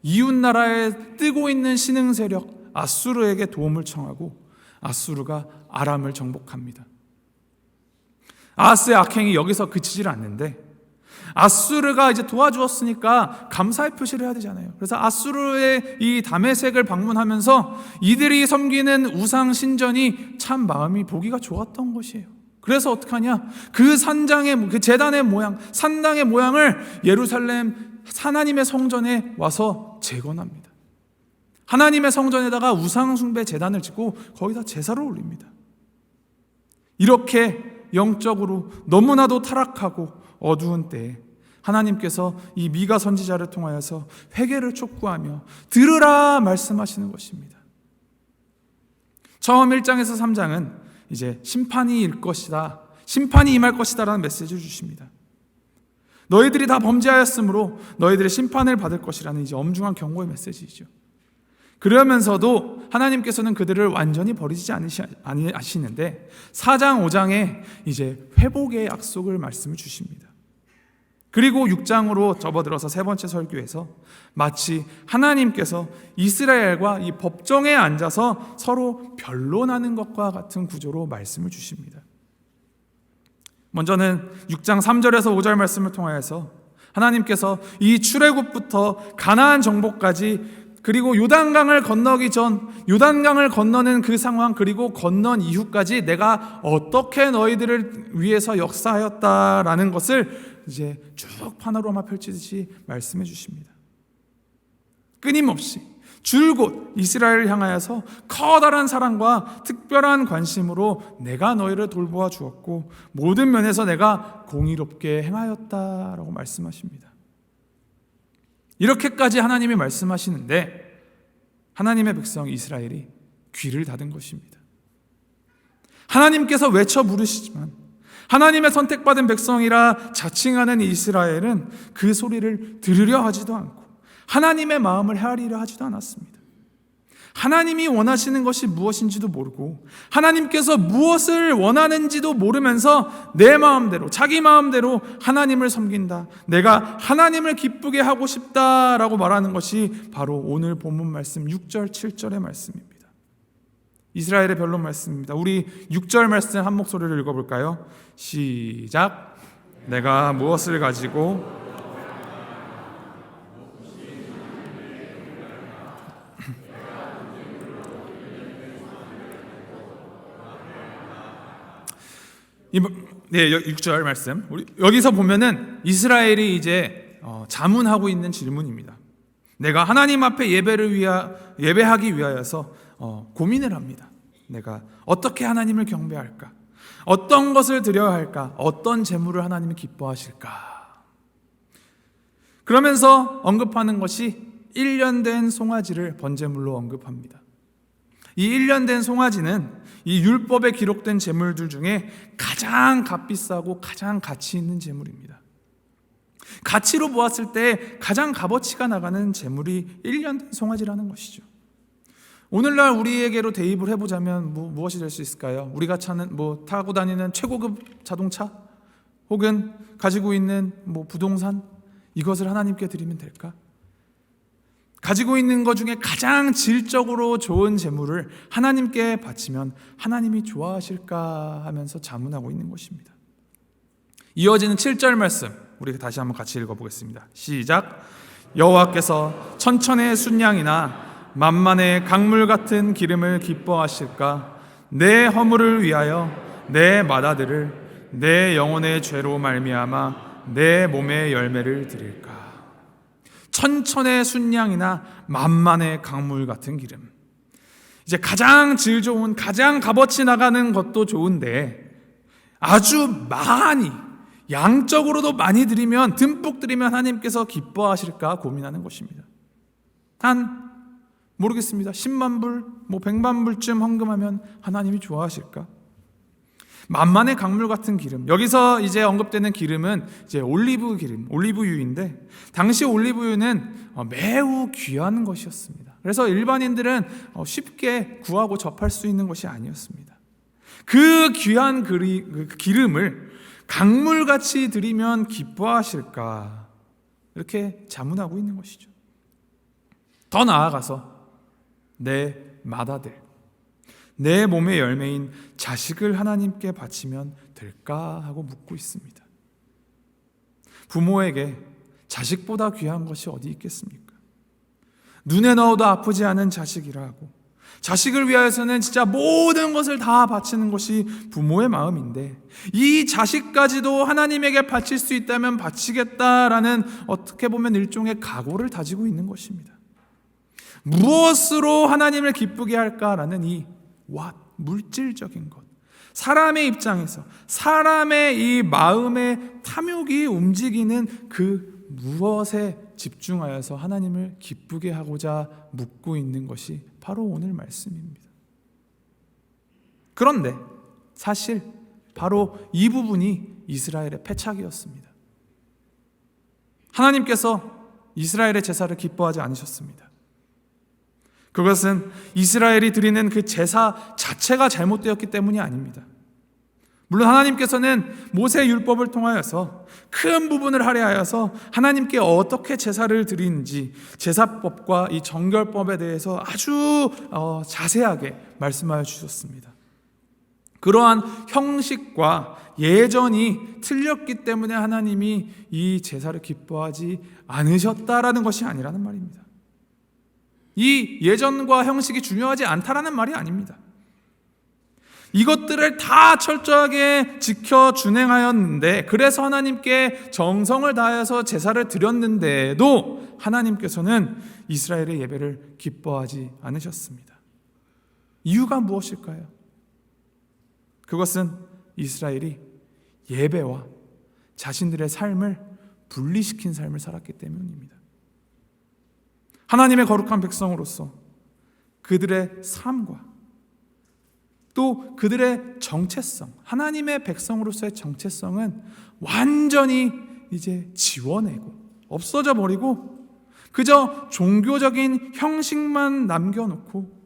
이웃 나라에 뜨고 있는 신흥 세력 아수르에게 도움을 청하고 아수르가 아람을 정복합니다. 아하스의 악행이 여기서 그치질 않는데 아수르가 이제 도와주었으니까 감사의 표시를 해야 되잖아요. 그래서 아수르의 이 다메섹을 방문하면서 이들이 섬기는 우상 신전이 참 마음이 보기가 좋았던 것이에요. 그래서 어떻게 하냐? 그 산장의 그 제단의 모양, 산당의 모양을 예루살렘 하나님의 성전에 와서 재건합니다. 하나님의 성전에다가 우상 숭배 제단을 짓고 거기다 제사를 올립니다. 이렇게 영적으로 너무나도 타락하고 어두운 때에 하나님께서 이 미가 선지자를 통하여서 회개를 촉구하며 들으라 말씀하시는 것입니다. 처음 1장에서 3장은 이제 심판이 임할 것이다라는 메시지를 주십니다. 너희들이 다 범죄하였으므로 너희들의 심판을 받을 것이라는 이제 엄중한 경고의 메시지이죠. 그러면서도 하나님께서는 그들을 완전히 버리지 않으시는데 4장 5장에 이제 회복의 약속을 말씀을 주십니다. 그리고 6장으로 접어들어서 세 번째 설교에서 마치 하나님께서 이스라엘과 이 법정에 앉아서 서로 변론하는 것과 같은 구조로 말씀을 주십니다. 먼저는 6장 3절에서 5절 말씀을 통하여서 하나님께서 이 출애굽부터 가나안 정복까지, 그리고 요단강을 건너기 전 요단강을 건너는 그 상황, 그리고 건넌 이후까지 내가 어떻게 너희들을 위해서 역사하였다라는 것을 이제 쭉 파노라마 펼치듯이 말씀해 주십니다. 끊임없이 줄곧 이스라엘을 향하여서 커다란 사랑과 특별한 관심으로 내가 너희를 돌보아 주었고 모든 면에서 내가 공의롭게 행하였다라고 말씀하십니다. 이렇게까지 하나님이 말씀하시는데 하나님의 백성 이스라엘이 귀를 닫은 것입니다. 하나님께서 외쳐 부르시지만 하나님의 선택받은 백성이라 자칭하는 이스라엘은 그 소리를 들으려 하지도 않고 하나님의 마음을 헤아리려 하지도 않았습니다. 하나님이 원하시는 것이 무엇인지도 모르고 하나님께서 무엇을 원하는지도 모르면서 내 마음대로, 자기 마음대로 하나님을 섬긴다, 내가 하나님을 기쁘게 하고 싶다라고 말하는 것이 바로 오늘 본문 말씀 6절 7절의 말씀입니다. 이스라엘의 변론 말씀입니다. 우리 6절 말씀 한 목소리로 읽어볼까요? 시작. 내가 무엇을 가지고 네, 6절 말씀. 여기서 보면은 이스라엘이 이제 자문하고 있는 질문입니다. 내가 하나님 앞에 예배하기 위하여서 고민을 합니다. 내가 어떻게 하나님을 경배할까? 어떤 것을 드려야 할까? 어떤 제물을 하나님이 기뻐하실까? 그러면서 언급하는 것이 1년 된 송아지를 번제물로 언급합니다. 이 1년 된 송아지는 이 율법에 기록된 제물들 중에 가장 값비싸고 가장 가치 있는 제물입니다. 가치로 보았을 때 가장 값어치가 나가는 제물이 1년 된 송아지라는 것이죠. 오늘날 우리에게로 대입을 해보자면 무엇이 될 수 있을까요? 우리가 타고 다니는 최고급 자동차 혹은 가지고 있는 부동산, 이것을 하나님께 드리면 될까? 가지고 있는 것 중에 가장 질적으로 좋은 제물을 하나님께 바치면 하나님이 좋아하실까 하면서 자문하고 있는 것입니다. 이어지는 7절 말씀 우리 다시 한번 같이 읽어보겠습니다. 시작. 여호와께서 천천의 순양이나 만만의 강물 같은 기름을 기뻐하실까? 내 허물을 위하여 내 맏아들을 내 영혼의 죄로 말미암아 내 몸의 열매를 드릴까? 천천의 순양이나 만만의 강물 같은 기름. 이제 가장 질 좋은, 가장 값어치 나가는 것도 좋은데 아주 많이, 양적으로도 많이 드리면, 듬뿍 드리면 하나님께서 기뻐하실까 고민하는 것입니다. 모르겠습니다. 10만 불, 100만 불쯤 헌금하면 하나님이 좋아하실까? 만만의 강물 같은 기름. 여기서 이제 언급되는 기름은 이제 올리브 기름, 올리브유인데 당시 올리브유는 매우 귀한 것이었습니다. 그래서 일반인들은 쉽게 구하고 접할 수 있는 것이 아니었습니다. 그 귀한 기름을 강물같이 드리면 기뻐하실까? 이렇게 자문하고 있는 것이죠. 더 나아가서 내 맏아들, 내 몸의 열매인 자식을 하나님께 바치면 될까 하고 묻고 있습니다. 부모에게 자식보다 귀한 것이 어디 있겠습니까? 눈에 넣어도 아프지 않은 자식이라고, 자식을 위하여서는 진짜 모든 것을 다 바치는 것이 부모의 마음인데 이 자식까지도 하나님에게 바칠 수 있다면 바치겠다라는, 어떻게 보면 일종의 각오를 다지고 있는 것입니다. 무엇으로 하나님을 기쁘게 할까라는 이 물질적인 것, 사람의 입장에서 사람의 이 마음의 탐욕이 움직이는 그 무엇에 집중하여서 하나님을 기쁘게 하고자 묻고 있는 것이 바로 오늘 말씀입니다. 그런데 사실 바로 이 부분이 이스라엘의 패착이었습니다. 하나님께서 이스라엘의 제사를 기뻐하지 않으셨습니다. 그것은 이스라엘이 드리는 그 제사 자체가 잘못되었기 때문이 아닙니다. 물론 하나님께서는 모세 율법을 통하여서 큰 부분을 할애하여서 하나님께 어떻게 제사를 드리는지 제사법과 이 정결법에 대해서 아주 자세하게 말씀하여 주셨습니다. 그러한 형식과 예전이 틀렸기 때문에 하나님이 이 제사를 기뻐하지 않으셨다라는 것이 아니라는 말입니다. 이 예전과 형식이 중요하지 않다라는 말이 아닙니다. 이것들을 다 철저하게 지켜 준행하였는데, 그래서 하나님께 정성을 다해서 제사를 드렸는데도 하나님께서는 이스라엘의 예배를 기뻐하지 않으셨습니다. 이유가 무엇일까요? 그것은 이스라엘이 예배와 자신들의 삶을 분리시킨 삶을 살았기 때문입니다. 하나님의 거룩한 백성으로서 그들의 삶과 또 그들의 정체성, 하나님의 백성으로서의 정체성은 완전히 이제 지워내고 없어져 버리고 그저 종교적인 형식만 남겨놓고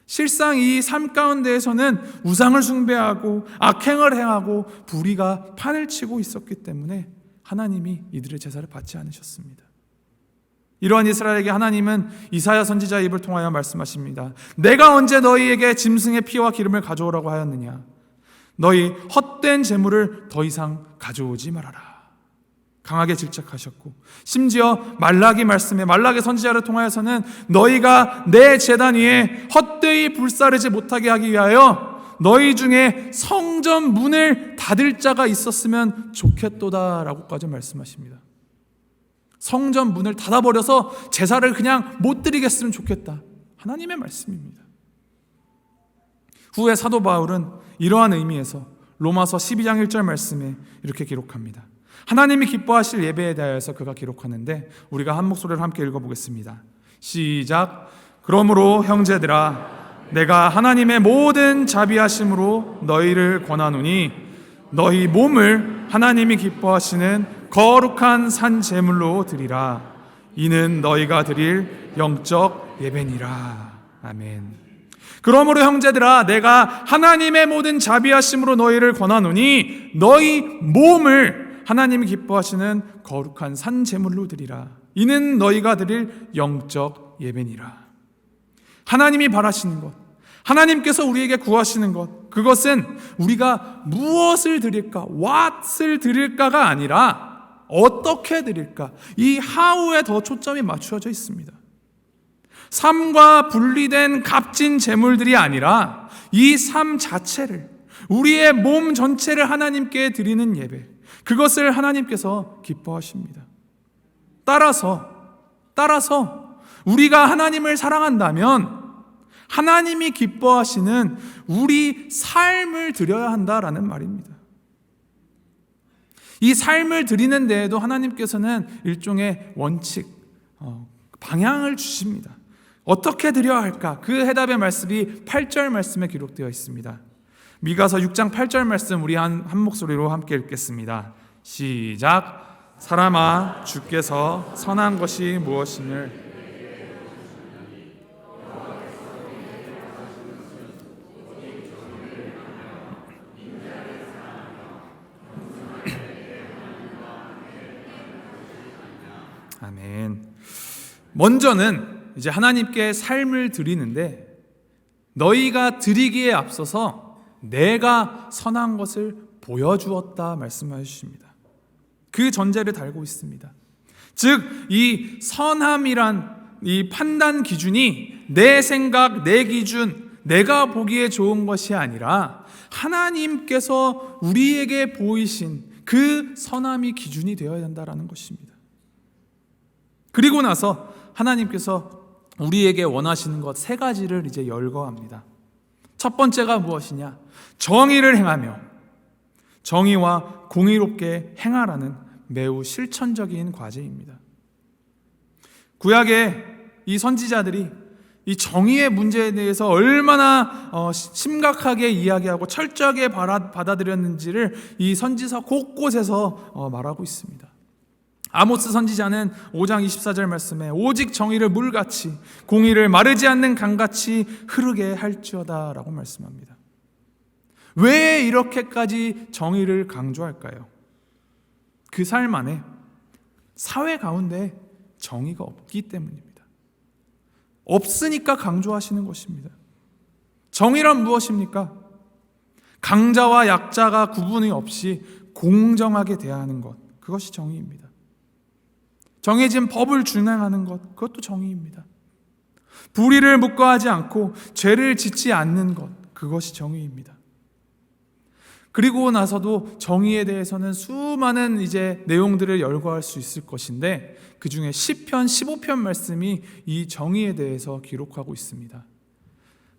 실상 이 삶 가운데에서는 우상을 숭배하고 악행을 행하고 불의가 판을 치고 있었기 때문에 하나님이 이들의 제사를 받지 않으셨습니다. 이러한 이스라엘에게 하나님은 이사야 선지자의 입을 통하여 말씀하십니다. 내가 언제 너희에게 짐승의 피와 기름을 가져오라고 하였느냐? 너희 헛된 재물을 더 이상 가져오지 말아라. 강하게 질책하셨고, 심지어 말라기 말씀에 말라기 선지자를 통하여서는 너희가 내 제단 위에 헛되이 불사르지 못하게 하기 위하여 너희 중에 성전 문을 닫을 자가 있었으면 좋겠도다라고까지 말씀하십니다. 성전 문을 닫아버려서 제사를 그냥 못 드리겠으면 좋겠다. 하나님의 말씀입니다. 후에 사도 바울은 이러한 의미에서 로마서 12장 1절 말씀에 이렇게 기록합니다. 하나님이 기뻐하실 예배에 대하여서 그가 기록하는데 우리가 한 목소리로 함께 읽어보겠습니다. 시작. 그러므로 형제들아, 내가 하나님의 모든 자비하심으로 너희를 권하노니 너희 몸을 하나님이 기뻐하시는 거룩한 산 제물로 드리라. 이는 너희가 드릴 영적 예배니라. 아멘. 그러므로 형제들아, 내가 하나님의 모든 자비하심으로 너희를 권하노니 너희 몸을 하나님이 기뻐하시는 거룩한 산 제물로 드리라. 이는 너희가 드릴 영적 예배니라. 하나님이 바라시는 것, 하나님께서 우리에게 구하시는 것, 그것은 우리가 무엇을 드릴까, what을 드릴까가 아니라 어떻게 드릴까, 이 how에 더 초점이 맞추어져 있습니다. 삶과 분리된 값진 재물들이 아니라 이 삶 자체를, 우리의 몸 전체를 하나님께 드리는 예배, 그것을 하나님께서 기뻐하십니다. 따라서 우리가 하나님을 사랑한다면 하나님이 기뻐하시는 우리 삶을 드려야 한다라는 말입니다. 이 삶을 드리는 데에도 하나님께서는 일종의 원칙, 방향을 주십니다. 어떻게 드려야 할까? 그 해답의 말씀이 8절 말씀에 기록되어 있습니다. 미가서 6장 8절 말씀 우리 한 목소리로 함께 읽겠습니다. 시작. 사람아, 주께서 선한 것이 무엇임을 아멘. 먼저는 이제 하나님께 삶을 드리는데 너희가 드리기에 앞서서 내가 선한 것을 보여주었다 말씀해 주십니다. 그 전제를 달고 있습니다. 즉, 이 선함이란 이 판단 기준이 내 생각, 내 기준, 내가 보기에 좋은 것이 아니라 하나님께서 우리에게 보이신 그 선함이 기준이 되어야 된다는 것입니다. 그리고 나서 하나님께서 우리에게 원하시는 것 3가지를 이제 열거합니다. 첫 번째가 무엇이냐? 정의를 행하며 정의와 공의롭게 행하라는 매우 실천적인 과제입니다. 구약의 이 선지자들이 이 정의의 문제에 대해서 얼마나 심각하게 이야기하고 철저하게 받아들였는지를 이 선지서 곳곳에서 말하고 있습니다. 아모스 선지자는 5장 24절 말씀에 오직 정의를 물같이 공의를 마르지 않는 강같이 흐르게 할지어다 라고 말씀합니다. 왜 이렇게까지 정의를 강조할까요? 그 삶 안에 사회 가운데 정의가 없기 때문입니다. 없으니까 강조하시는 것입니다. 정의란 무엇입니까? 강자와 약자가 구분이 없이 공정하게 대하는 것, 그것이 정의입니다. 정해진 법을 준행하는 것, 그것도 정의입니다. 불의를 묵과하지 않고 죄를 짓지 않는 것, 그것이 정의입니다. 그리고 나서도 정의에 대해서는 수많은 이제 내용들을 열거할 수 있을 것인데 그 중에 시편 15편 말씀이 이 정의에 대해서 기록하고 있습니다.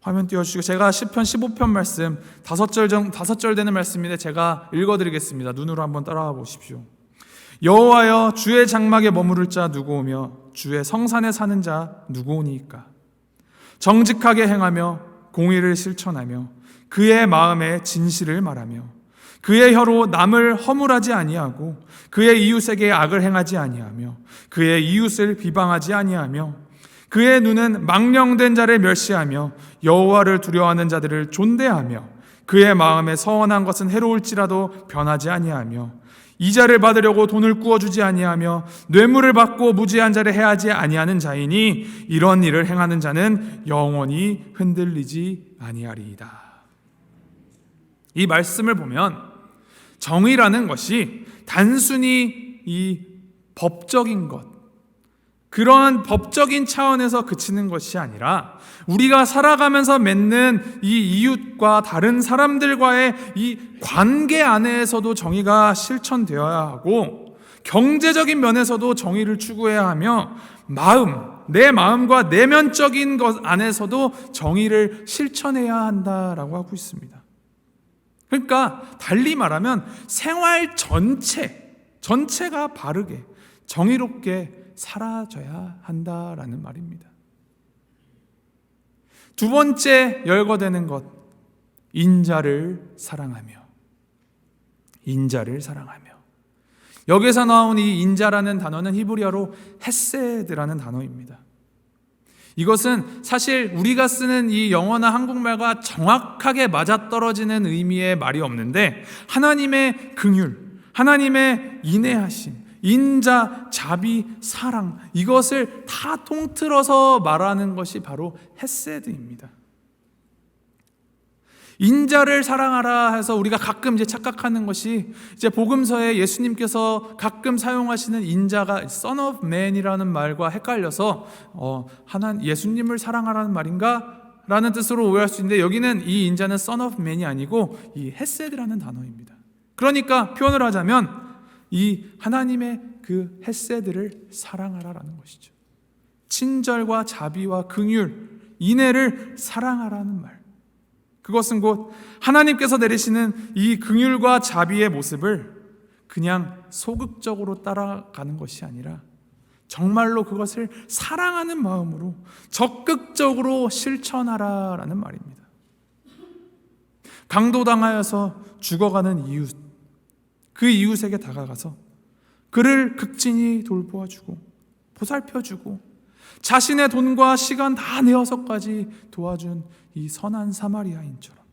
화면 띄워주시고 제가 시편 15편 말씀 5절 되는 말씀인데 제가 읽어드리겠습니다. 눈으로 한번 따라와 보십시오. 여호와여, 주의 장막에 머무를 자 누구오며 주의 성산에 사는 자 누구오니까? 정직하게 행하며 공의를 실천하며 그의 마음에 진실을 말하며 그의 혀로 남을 허물하지 아니하고 그의 이웃에게 악을 행하지 아니하며 그의 이웃을 비방하지 아니하며 그의 눈은 망령된 자를 멸시하며 여호와를 두려워하는 자들을 존대하며 그의 마음에 서원한 것은 해로울지라도 변하지 아니하며 이자를 받으려고 돈을 꾸어주지 아니하며 뇌물을 받고 무지한 자를 해하지 아니하는 자이니 이런 일을 행하는 자는 영원히 흔들리지 아니하리이다. 이 말씀을 보면 정의라는 것이 단순히 이 법적인 것, 그러한 법적인 차원에서 그치는 것이 아니라 우리가 살아가면서 맺는 이 이웃과 다른 사람들과의 이 관계 안에서도 정의가 실천되어야 하고 경제적인 면에서도 정의를 추구해야 하며 내 마음과 내면적인 것 안에서도 정의를 실천해야 한다라고 하고 있습니다. 그러니까 달리 말하면 생활 전체가 바르게 정의롭게 사라져야 한다라는 말입니다. 두 번째 열거되는 것, 인자를 사랑하며. 여기서 나온 이 인자라는 단어는 히브리어로 헤세드라는 단어입니다. 이것은 사실 우리가 쓰는 이 영어나 한국말과 정확하게 맞아떨어지는 의미의 말이 없는데 하나님의 긍휼, 하나님의 인애하심, 인자, 자비, 사랑, 이것을 다 통틀어서 말하는 것이 바로 헤세드입니다. 인자를 사랑하라 해서 우리가 가끔 이제 착각하는 것이 이제 복음서에 예수님께서 가끔 사용하시는 인자가 Son of Man이라는 말과 헷갈려서 예수님을 사랑하라는 말인가? 라는 뜻으로 오해할 수 있는데 여기는 이 인자는 Son of Man이 아니고 이 헤세드라는 단어입니다. 그러니까 표현을 하자면 이 하나님의 그 헤세드를 사랑하라라는 것이죠. 친절과 자비와 긍휼, 인애를 사랑하라는 말. 그것은 곧 하나님께서 내리시는 이 긍휼과 자비의 모습을 그냥 소극적으로 따라가는 것이 아니라 정말로 그것을 사랑하는 마음으로 적극적으로 실천하라라는 말입니다. 강도당하여서 죽어가는 이웃, 그 이웃에게 다가가서 그를 극진히 돌보아주고 보살펴주고 자신의 돈과 시간 다 내어서까지 도와준 이 선한 사마리아인처럼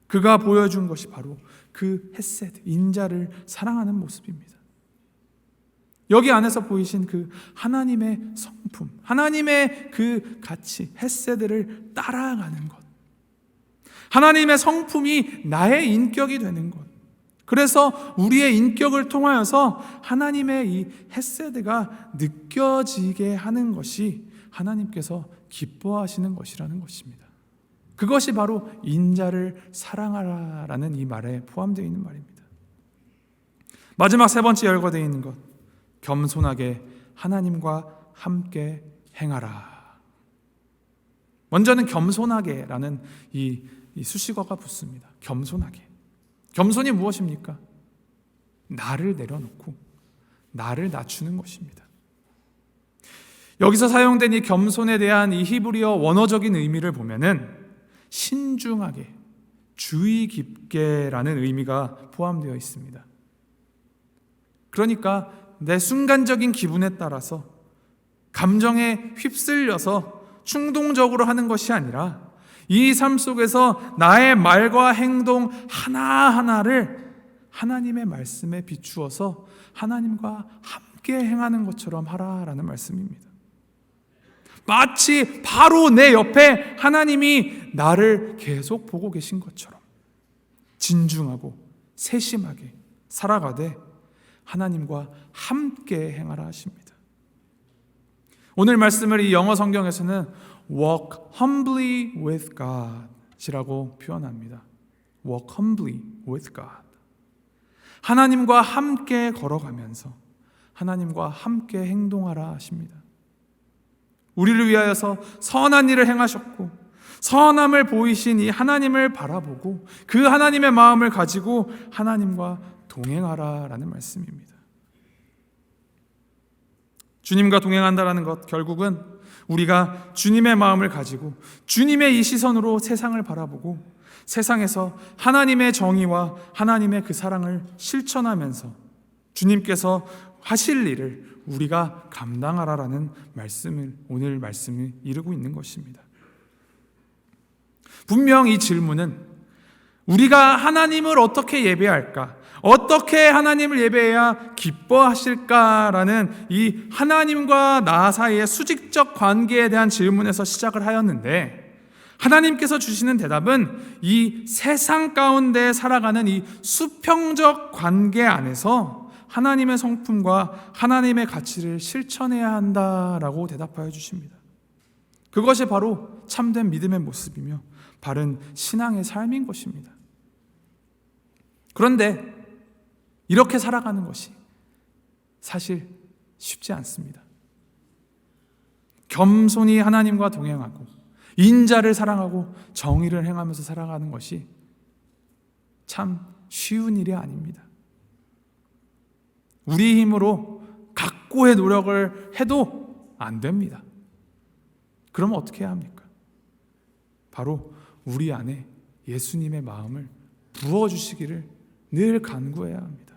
그가 보여준 것이 바로 그 헤세드, 인자를 사랑하는 모습입니다. 여기 안에서 보이신 그 하나님의 성품, 하나님의 그 가치, 헤세드를 따라가는 것, 하나님의 성품이 나의 인격이 되는 것, 그래서 우리의 인격을 통하여서 하나님의 이 헤세드가 느껴지게 하는 것이 하나님께서 기뻐하시는 것이라는 것입니다. 그것이 바로 인자를 사랑하라라는 이 말에 포함되어 있는 말입니다. 마지막 세 번째 열거되어 있는 것, 겸손하게 하나님과 함께 행하라. 먼저는 겸손하게라는 이 수식어가 붙습니다. 겸손하게. 겸손이 무엇입니까? 나를 내려놓고 나를 낮추는 것입니다. 여기서 사용된 이 겸손에 대한 이 히브리어 원어적인 의미를 보면은 신중하게, 주의 깊게라는 의미가 포함되어 있습니다. 그러니까 내 순간적인 기분에 따라서 감정에 휩쓸려서 충동적으로 하는 것이 아니라 이 삶 속에서 나의 말과 행동 하나하나를 하나님의 말씀에 비추어서 하나님과 함께 행하는 것처럼 하라라는 말씀입니다. 마치 바로 내 옆에 하나님이 나를 계속 보고 계신 것처럼 진중하고 세심하게 살아가되 하나님과 함께 행하라 하십니다. 오늘 말씀을 이 영어 성경에서는 walk humbly with God 이라고 표현합니다. walk humbly with God. 하나님과 함께 걸어가면서 하나님과 함께 행동하라 하십니다. 우리를 위하여서 선한 일을 행하셨고 선함을 보이신 이 하나님을 바라보고 그 하나님의 마음을 가지고 하나님과 동행하라라는 말씀입니다. 주님과 동행한다라는 것, 결국은 우리가 주님의 마음을 가지고 주님의 이 시선으로 세상을 바라보고 세상에서 하나님의 정의와 하나님의 그 사랑을 실천하면서 주님께서 하실 일을 우리가 감당하라라는 말씀을 오늘 말씀이 이루고 있는 것입니다. 분명 이 질문은 우리가 하나님을 어떻게 예배할까? 어떻게 하나님을 예배해야 기뻐하실까라는 이 하나님과 나 사이의 수직적 관계에 대한 질문에서 시작을 하였는데, 하나님께서 주시는 대답은 이 세상 가운데 살아가는 이 수평적 관계 안에서 하나님의 성품과 하나님의 가치를 실천해야 한다라고 대답하여 주십니다. 그것이 바로 참된 믿음의 모습이며 바른 신앙의 삶인 것입니다. 그런데 이렇게 살아가는 것이 사실 쉽지 않습니다. 겸손히 하나님과 동행하고 인자를 사랑하고 정의를 행하면서 살아가는 것이 참 쉬운 일이 아닙니다. 우리 힘으로 각고의 노력을 해도 안 됩니다. 그러면 어떻게 해야 합니까? 바로 우리 안에 예수님의 마음을 부어주시기를 늘 간구해야 합니다.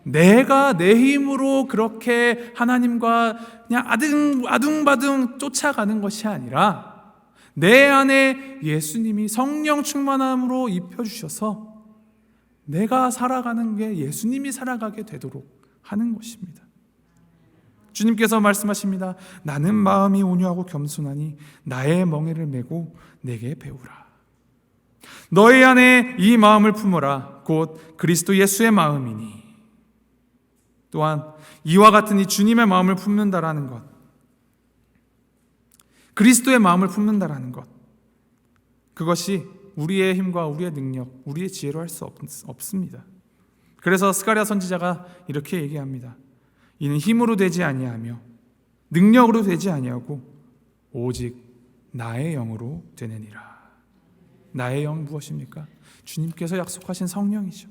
내가 내 힘으로 그렇게 하나님과 그냥 아둥바둥 쫓아가는 것이 아니라 내 안에 예수님이 성령 충만함으로 입혀주셔서 내가 살아가는 게 예수님이 살아가게 되도록 하는 것입니다. 주님께서 말씀하십니다. 나는 마음이 온유하고 겸손하니 나의 멍에를 메고 내게 배우라. 너희 안에 이 마음을 품어라. 곧 그리스도 예수의 마음이니. 또한 이와 같은 이 주님의 마음을 품는다라는 것, 그리스도의 마음을 품는다라는 것, 그것이 우리의 힘과 우리의 능력, 우리의 지혜로 할 수 없습니다. 그래서 스가랴 선지자가 이렇게 얘기합니다. 이는 힘으로 되지 아니하며 능력으로 되지 아니하고 오직 나의 영으로 되느니라. 나의 영 무엇입니까? 주님께서 약속하신 성령이죠.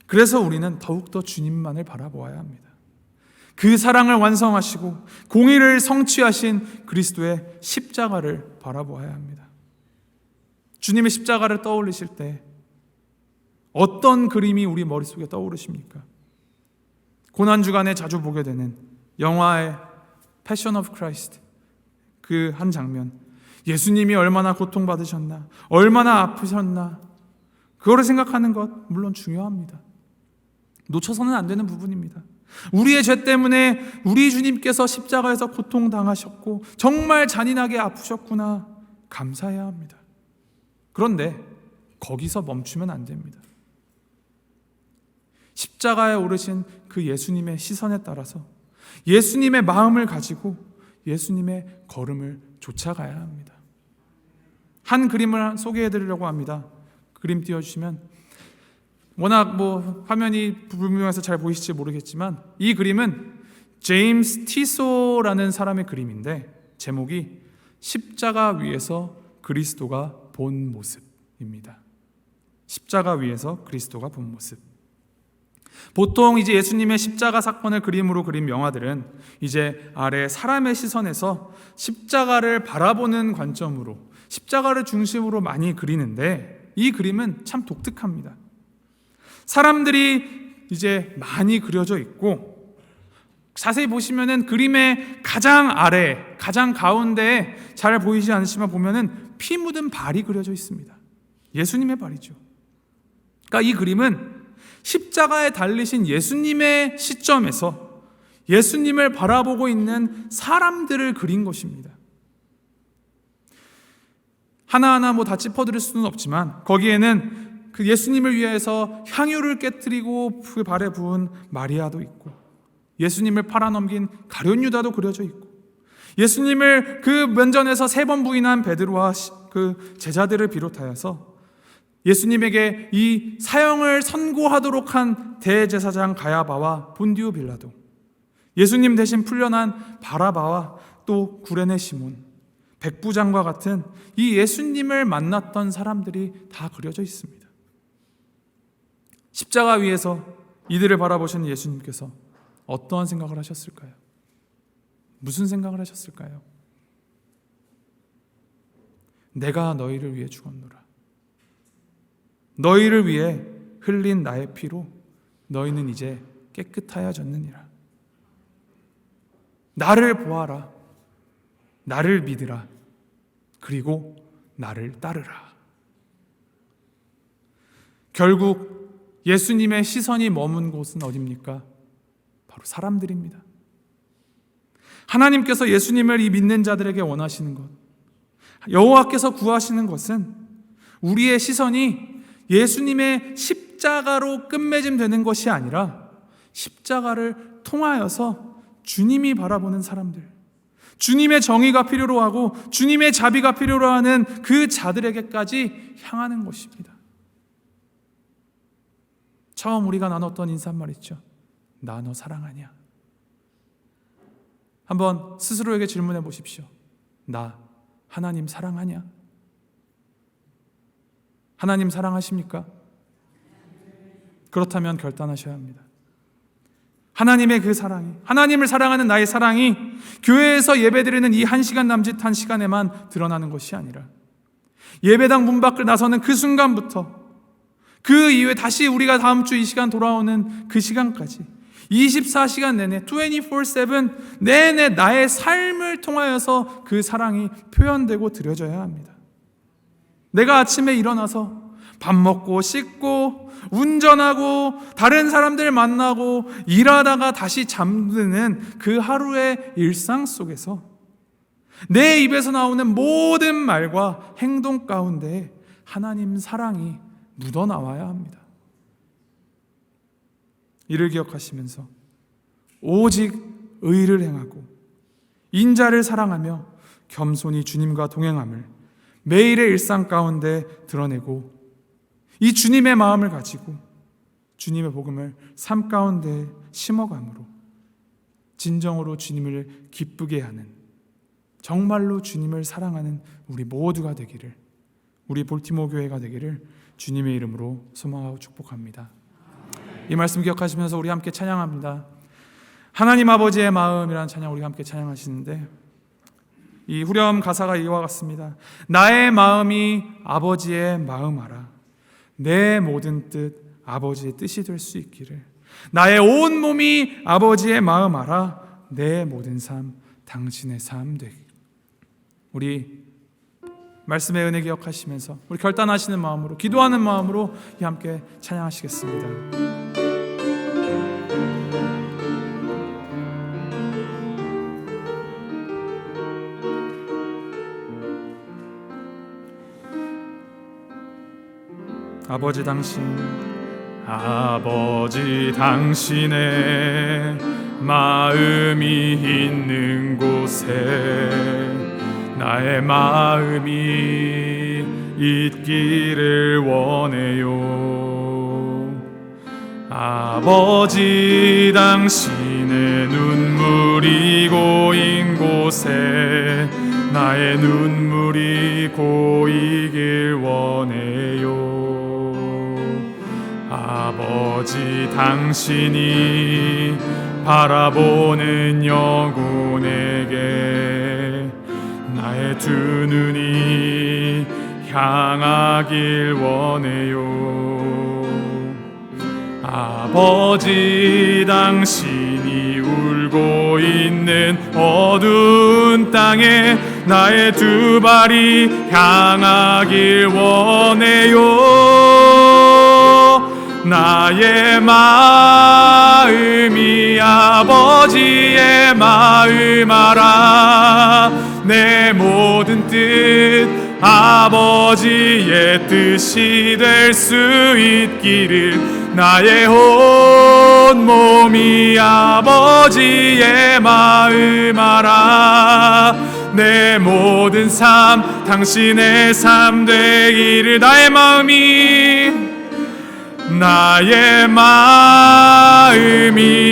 그래서 우리는 더욱더 주님만을 바라보아야 합니다. 그 사랑을 완성하시고 공의를 성취하신 그리스도의 십자가를 바라보아야 합니다. 주님의 십자가를 떠올리실 때 어떤 그림이 우리 머릿속에 떠오르십니까? 고난주간에 자주 보게 되는 영화의 패션 오브 크라이스트, 그 한 장면, 예수님이 얼마나 고통받으셨나, 얼마나 아프셨나, 그거를 생각하는 것 물론 중요합니다. 놓쳐서는 안 되는 부분입니다. 우리의 죄 때문에 우리 주님께서 십자가에서 고통당하셨고 정말 잔인하게 아프셨구나, 감사해야 합니다. 그런데 거기서 멈추면 안 됩니다. 십자가에 오르신 그 예수님의 시선에 따라서 예수님의 마음을 가지고 예수님의 걸음을 쫓아가야 합니다. 한 그림을 소개해 드리려고 합니다. 그림 띄워주시면, 워낙 화면이 불분명해서 잘 보이실지 모르겠지만 이 그림은 제임스 티소라는 사람의 그림인데 제목이 십자가 위에서 그리스도가 본 모습입니다. 십자가 위에서 그리스도가 본 모습. 보통 이제 예수님의 십자가 사건을 그림으로 그린 영화들은 이제 아래 사람의 시선에서 십자가를 바라보는 관점으로 십자가를 중심으로 많이 그리는데 이 그림은 참 독특합니다. 사람들이 이제 많이 그려져 있고 자세히 보시면은 그림의 가장 아래, 가장 가운데에 잘 보이지 않으시면 보면은 피 묻은 발이 그려져 있습니다. 예수님의 발이죠. 그러니까 이 그림은 십자가에 달리신 예수님의 시점에서 예수님을 바라보고 있는 사람들을 그린 것입니다. 하나하나 다 짚어드릴 수는 없지만 거기에는 그 예수님을 위해서 향유를 깨뜨리고 그 발에 부은 마리아도 있고, 예수님을 팔아넘긴 가룟 유다도 그려져 있고, 예수님을 그 면전에서 3번 부인한 베드로와 그 제자들을 비롯하여서 예수님에게 이 사형을 선고하도록 한 대제사장 가야바와 본디오 빌라도, 예수님 대신 풀려난 바라바와 또 구레네 시몬, 백부장과 같은 이 예수님을 만났던 사람들이 다 그려져 있습니다. 십자가 위에서 이들을 바라보시는 예수님께서 어떠한 생각을 하셨을까요? 무슨 생각을 하셨을까요? 내가 너희를 위해 죽었노라. 너희를 위해 흘린 나의 피로 너희는 이제 깨끗하여졌느니라. 나를 보아라. 나를 믿으라. 그리고 나를 따르라. 결국 예수님의 시선이 머문 곳은 어디입니까? 바로 사람들입니다. 하나님께서 예수님을 이 믿는 자들에게 원하시는 것, 여호와께서 구하시는 것은 우리의 시선이 예수님의 십자가로 끝맺음되는 것이 아니라 십자가를 통하여서 주님이 바라보는 사람들, 주님의 정의가 필요로 하고 주님의 자비가 필요로 하는 그 자들에게까지 향하는 것입니다. 처음 우리가 나눴던 인사말 있죠. 나 너 사랑하냐? 한번 스스로에게 질문해 보십시오. 나 하나님 사랑하냐? 하나님 사랑하십니까? 그렇다면 결단하셔야 합니다. 하나님의 그 사랑이, 하나님을 사랑하는 나의 사랑이 교회에서 예배드리는 이 1시간 남짓한 시간에만 드러나는 것이 아니라 예배당 문 밖을 나서는 그 순간부터 그 이후에 다시 우리가 다음 주 이 시간 돌아오는 그 시간까지 24시간 내내 24/7 내내 나의 삶을 통하여서 그 사랑이 표현되고 드려져야 합니다. 내가 아침에 일어나서 밥 먹고 씻고 운전하고 다른 사람들 만나고 일하다가 다시 잠드는 그 하루의 일상 속에서 내 입에서 나오는 모든 말과 행동 가운데 하나님 사랑이 묻어나와야 합니다. 이를 기억하시면서 오직 의를 행하고 인자를 사랑하며 겸손히 주님과 동행함을 매일의 일상 가운데 드러내고 이 주님의 마음을 가지고 주님의 복음을 삶 가운데 심어감으로 진정으로 주님을 기쁘게 하는, 정말로 주님을 사랑하는 우리 모두가 되기를, 우리 볼티모어 교회가 되기를 주님의 이름으로 소망하고 축복합니다. 이 말씀 기억하시면서 우리 함께 찬양합니다. 하나님 아버지의 마음이라는 찬양 우리 함께 찬양하시는데, 이 후렴 가사가 이와 같습니다. 나의 마음이 아버지의 마음하라. 내 모든 뜻 아버지의 뜻이 될 수 있기를. 나의 온 몸이 아버지의 마음하라. 내 모든 삶 당신의 삶 되기. 우리 말씀의 은혜 기억하시면서 우리 결단하시는 마음으로, 기도하는 마음으로 함께 찬양하시겠습니다. 아버지 당신의 마음이 있는 곳에 나의 마음이 있기를 원해요. 아버지 당신의 눈물이 고인 곳에 나의 눈물이 고이길 원해요. 아버지 당신이 바라보는 영혼에게 나의 두 눈이 향하길 원해요. 아버지 당신이 울고 있는 어두운 땅에 나의 두 발이 향하길 원해요. 나의 마음이 아버지의 마음 알아. 내 모든 뜻 아버지의 뜻이 될 수 있기를. 나의 온 몸이 아버지의 마음 알아. 내 모든 삶 당신의 삶 되기를. 나의 마음이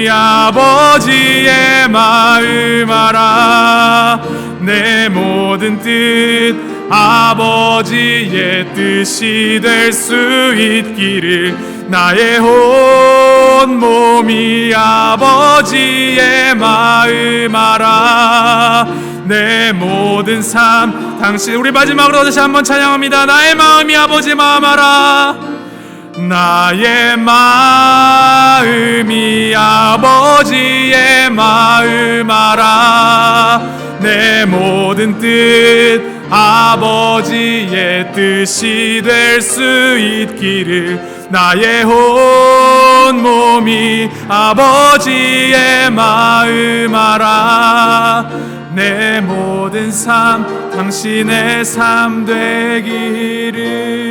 아버지의 마음 알아. 내 모든 뜻 아버지의 뜻이 될 수 있기를. 나의 온 몸이 아버지의 마음 알아. 내 모든 삶 당신. 우리 마지막으로 다시 한번 찬양합니다. 나의 마음이 아버지의 마음 알아. 나의 마음이 아버지의 마음 알아. 내 모든 뜻 아버지의 뜻이 될 수 있기를. 나의 온 몸이 아버지의 마음 알아. 내 모든 삶 당신의 삶 되기를.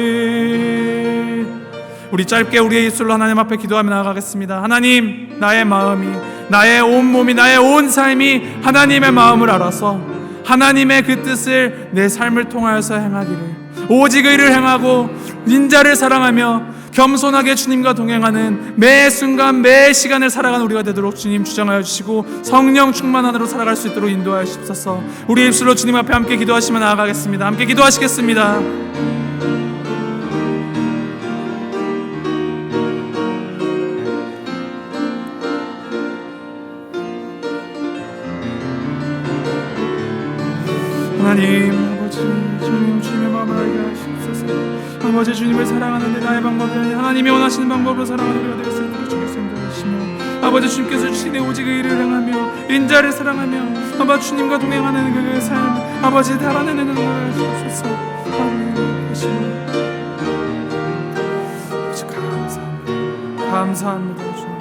우리 짧게 우리의 입술로 하나님 앞에 기도하며 나아가겠습니다. 하나님, 나의 마음이, 나의 온 몸이, 나의 온 삶이 하나님의 마음을 알아서 하나님의 그 뜻을 내 삶을 통하여서 행하기를, 오직 의를 행하고 인자를 사랑하며 겸손하게 주님과 동행하는 매 순간 매 시간을 살아가는 우리가 되도록 주님 주장하여 주시고 성령 충만 안으로 살아갈 수 있도록 인도하여 주옵소서. 우리 입술로 주님 앞에 함께 기도하시며 나아가겠습니다. 함께 기도하시겠습니다. 하나님 아버지, 주님 주님의 마음을 알게 하시옵소서. 아버지, 주님을 사랑하는데 나의 방법이 아니라 하나님이 원하시는 방법으로 살아가는 우리가 되었을 때 주께서 인도하시며, 아버지 주님께서 주시되 오직 의를 행하며 인자를 사랑하며 아버지 주님과 동행하는 그 삶, 아버지 달아내는 은혜를 하시옵소서. 아버지 감사합니다. 감사합니다 주님.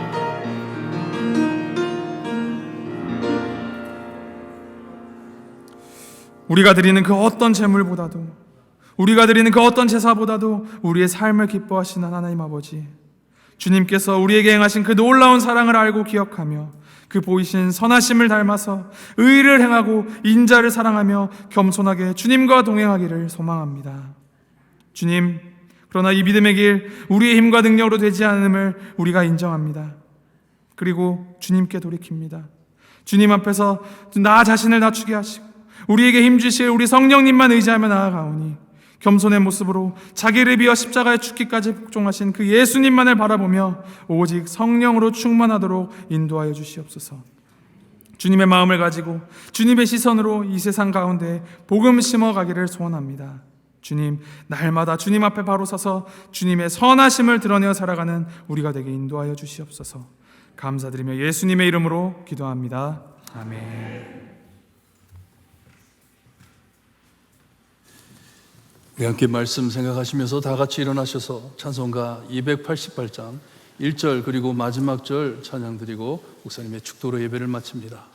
우리가 드리는 그 어떤 제물보다도, 우리가 드리는 그 어떤 제사보다도 우리의 삶을 기뻐하시는 하나님 아버지, 주님께서 우리에게 행하신 그 놀라운 사랑을 알고 기억하며 그 보이신 선하심을 닮아서 의를 행하고 인자를 사랑하며 겸손하게 주님과 동행하기를 소망합니다. 주님, 그러나 이 믿음의 길 우리의 힘과 능력으로 되지 않음을 우리가 인정합니다. 그리고 주님께 돌이킵니다. 주님 앞에서 나 자신을 낮추게 하시고 우리에게 힘주실 우리 성령님만 의지하며 나아가오니 겸손의 모습으로 자기를 비워 십자가에 죽기까지 복종하신 그 예수님만을 바라보며 오직 성령으로 충만하도록 인도하여 주시옵소서. 주님의 마음을 가지고 주님의 시선으로 이 세상 가운데 복음 심어가기를 소원합니다. 주님, 날마다 주님 앞에 바로 서서 주님의 선하심을 드러내어 살아가는 우리가 되게 인도하여 주시옵소서. 감사드리며 예수님의 이름으로 기도합니다. 아멘. 우리 함께 말씀 생각하시면서 다 같이 일어나셔서 찬송가 288장 1절 그리고 마지막 절 찬양 드리고 목사님의 축도로 예배를 마칩니다.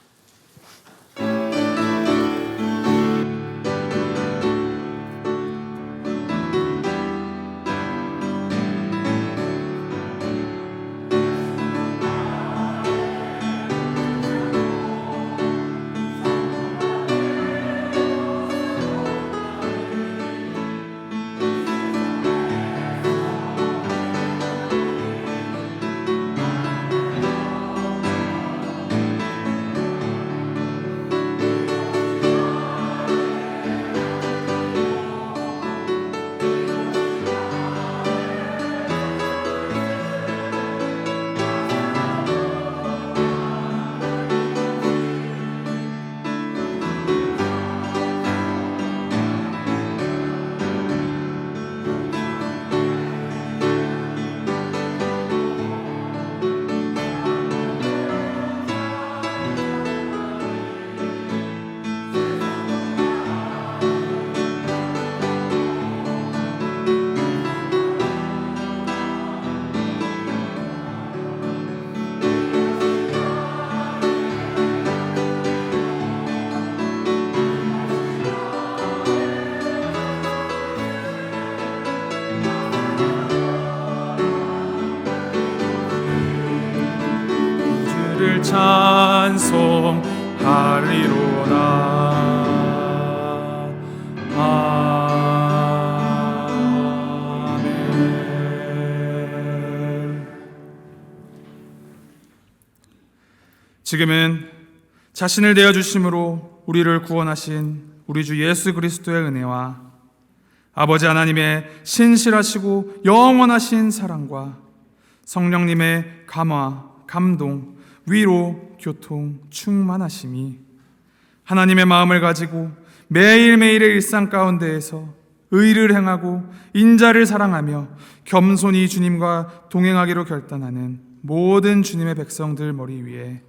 주를 찬송하리로다. 아멘. 지금은 자신을 내어주심으로 우리를 구원하신 우리 주 예수 그리스도의 은혜와 아버지 하나님의 신실하시고 영원하신 사랑과 성령님의 감화, 감동, 위로, 교통, 충만하심이 하나님의 마음을 가지고 매일매일의 일상 가운데에서 의를 행하고 인자를 사랑하며 겸손히 주님과 동행하기로 결단하는 모든 주님의 백성들 머리 위에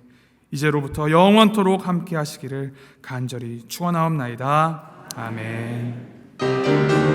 이제로부터 영원토록 함께 하시기를 간절히 축원하옵나이다. 아멘.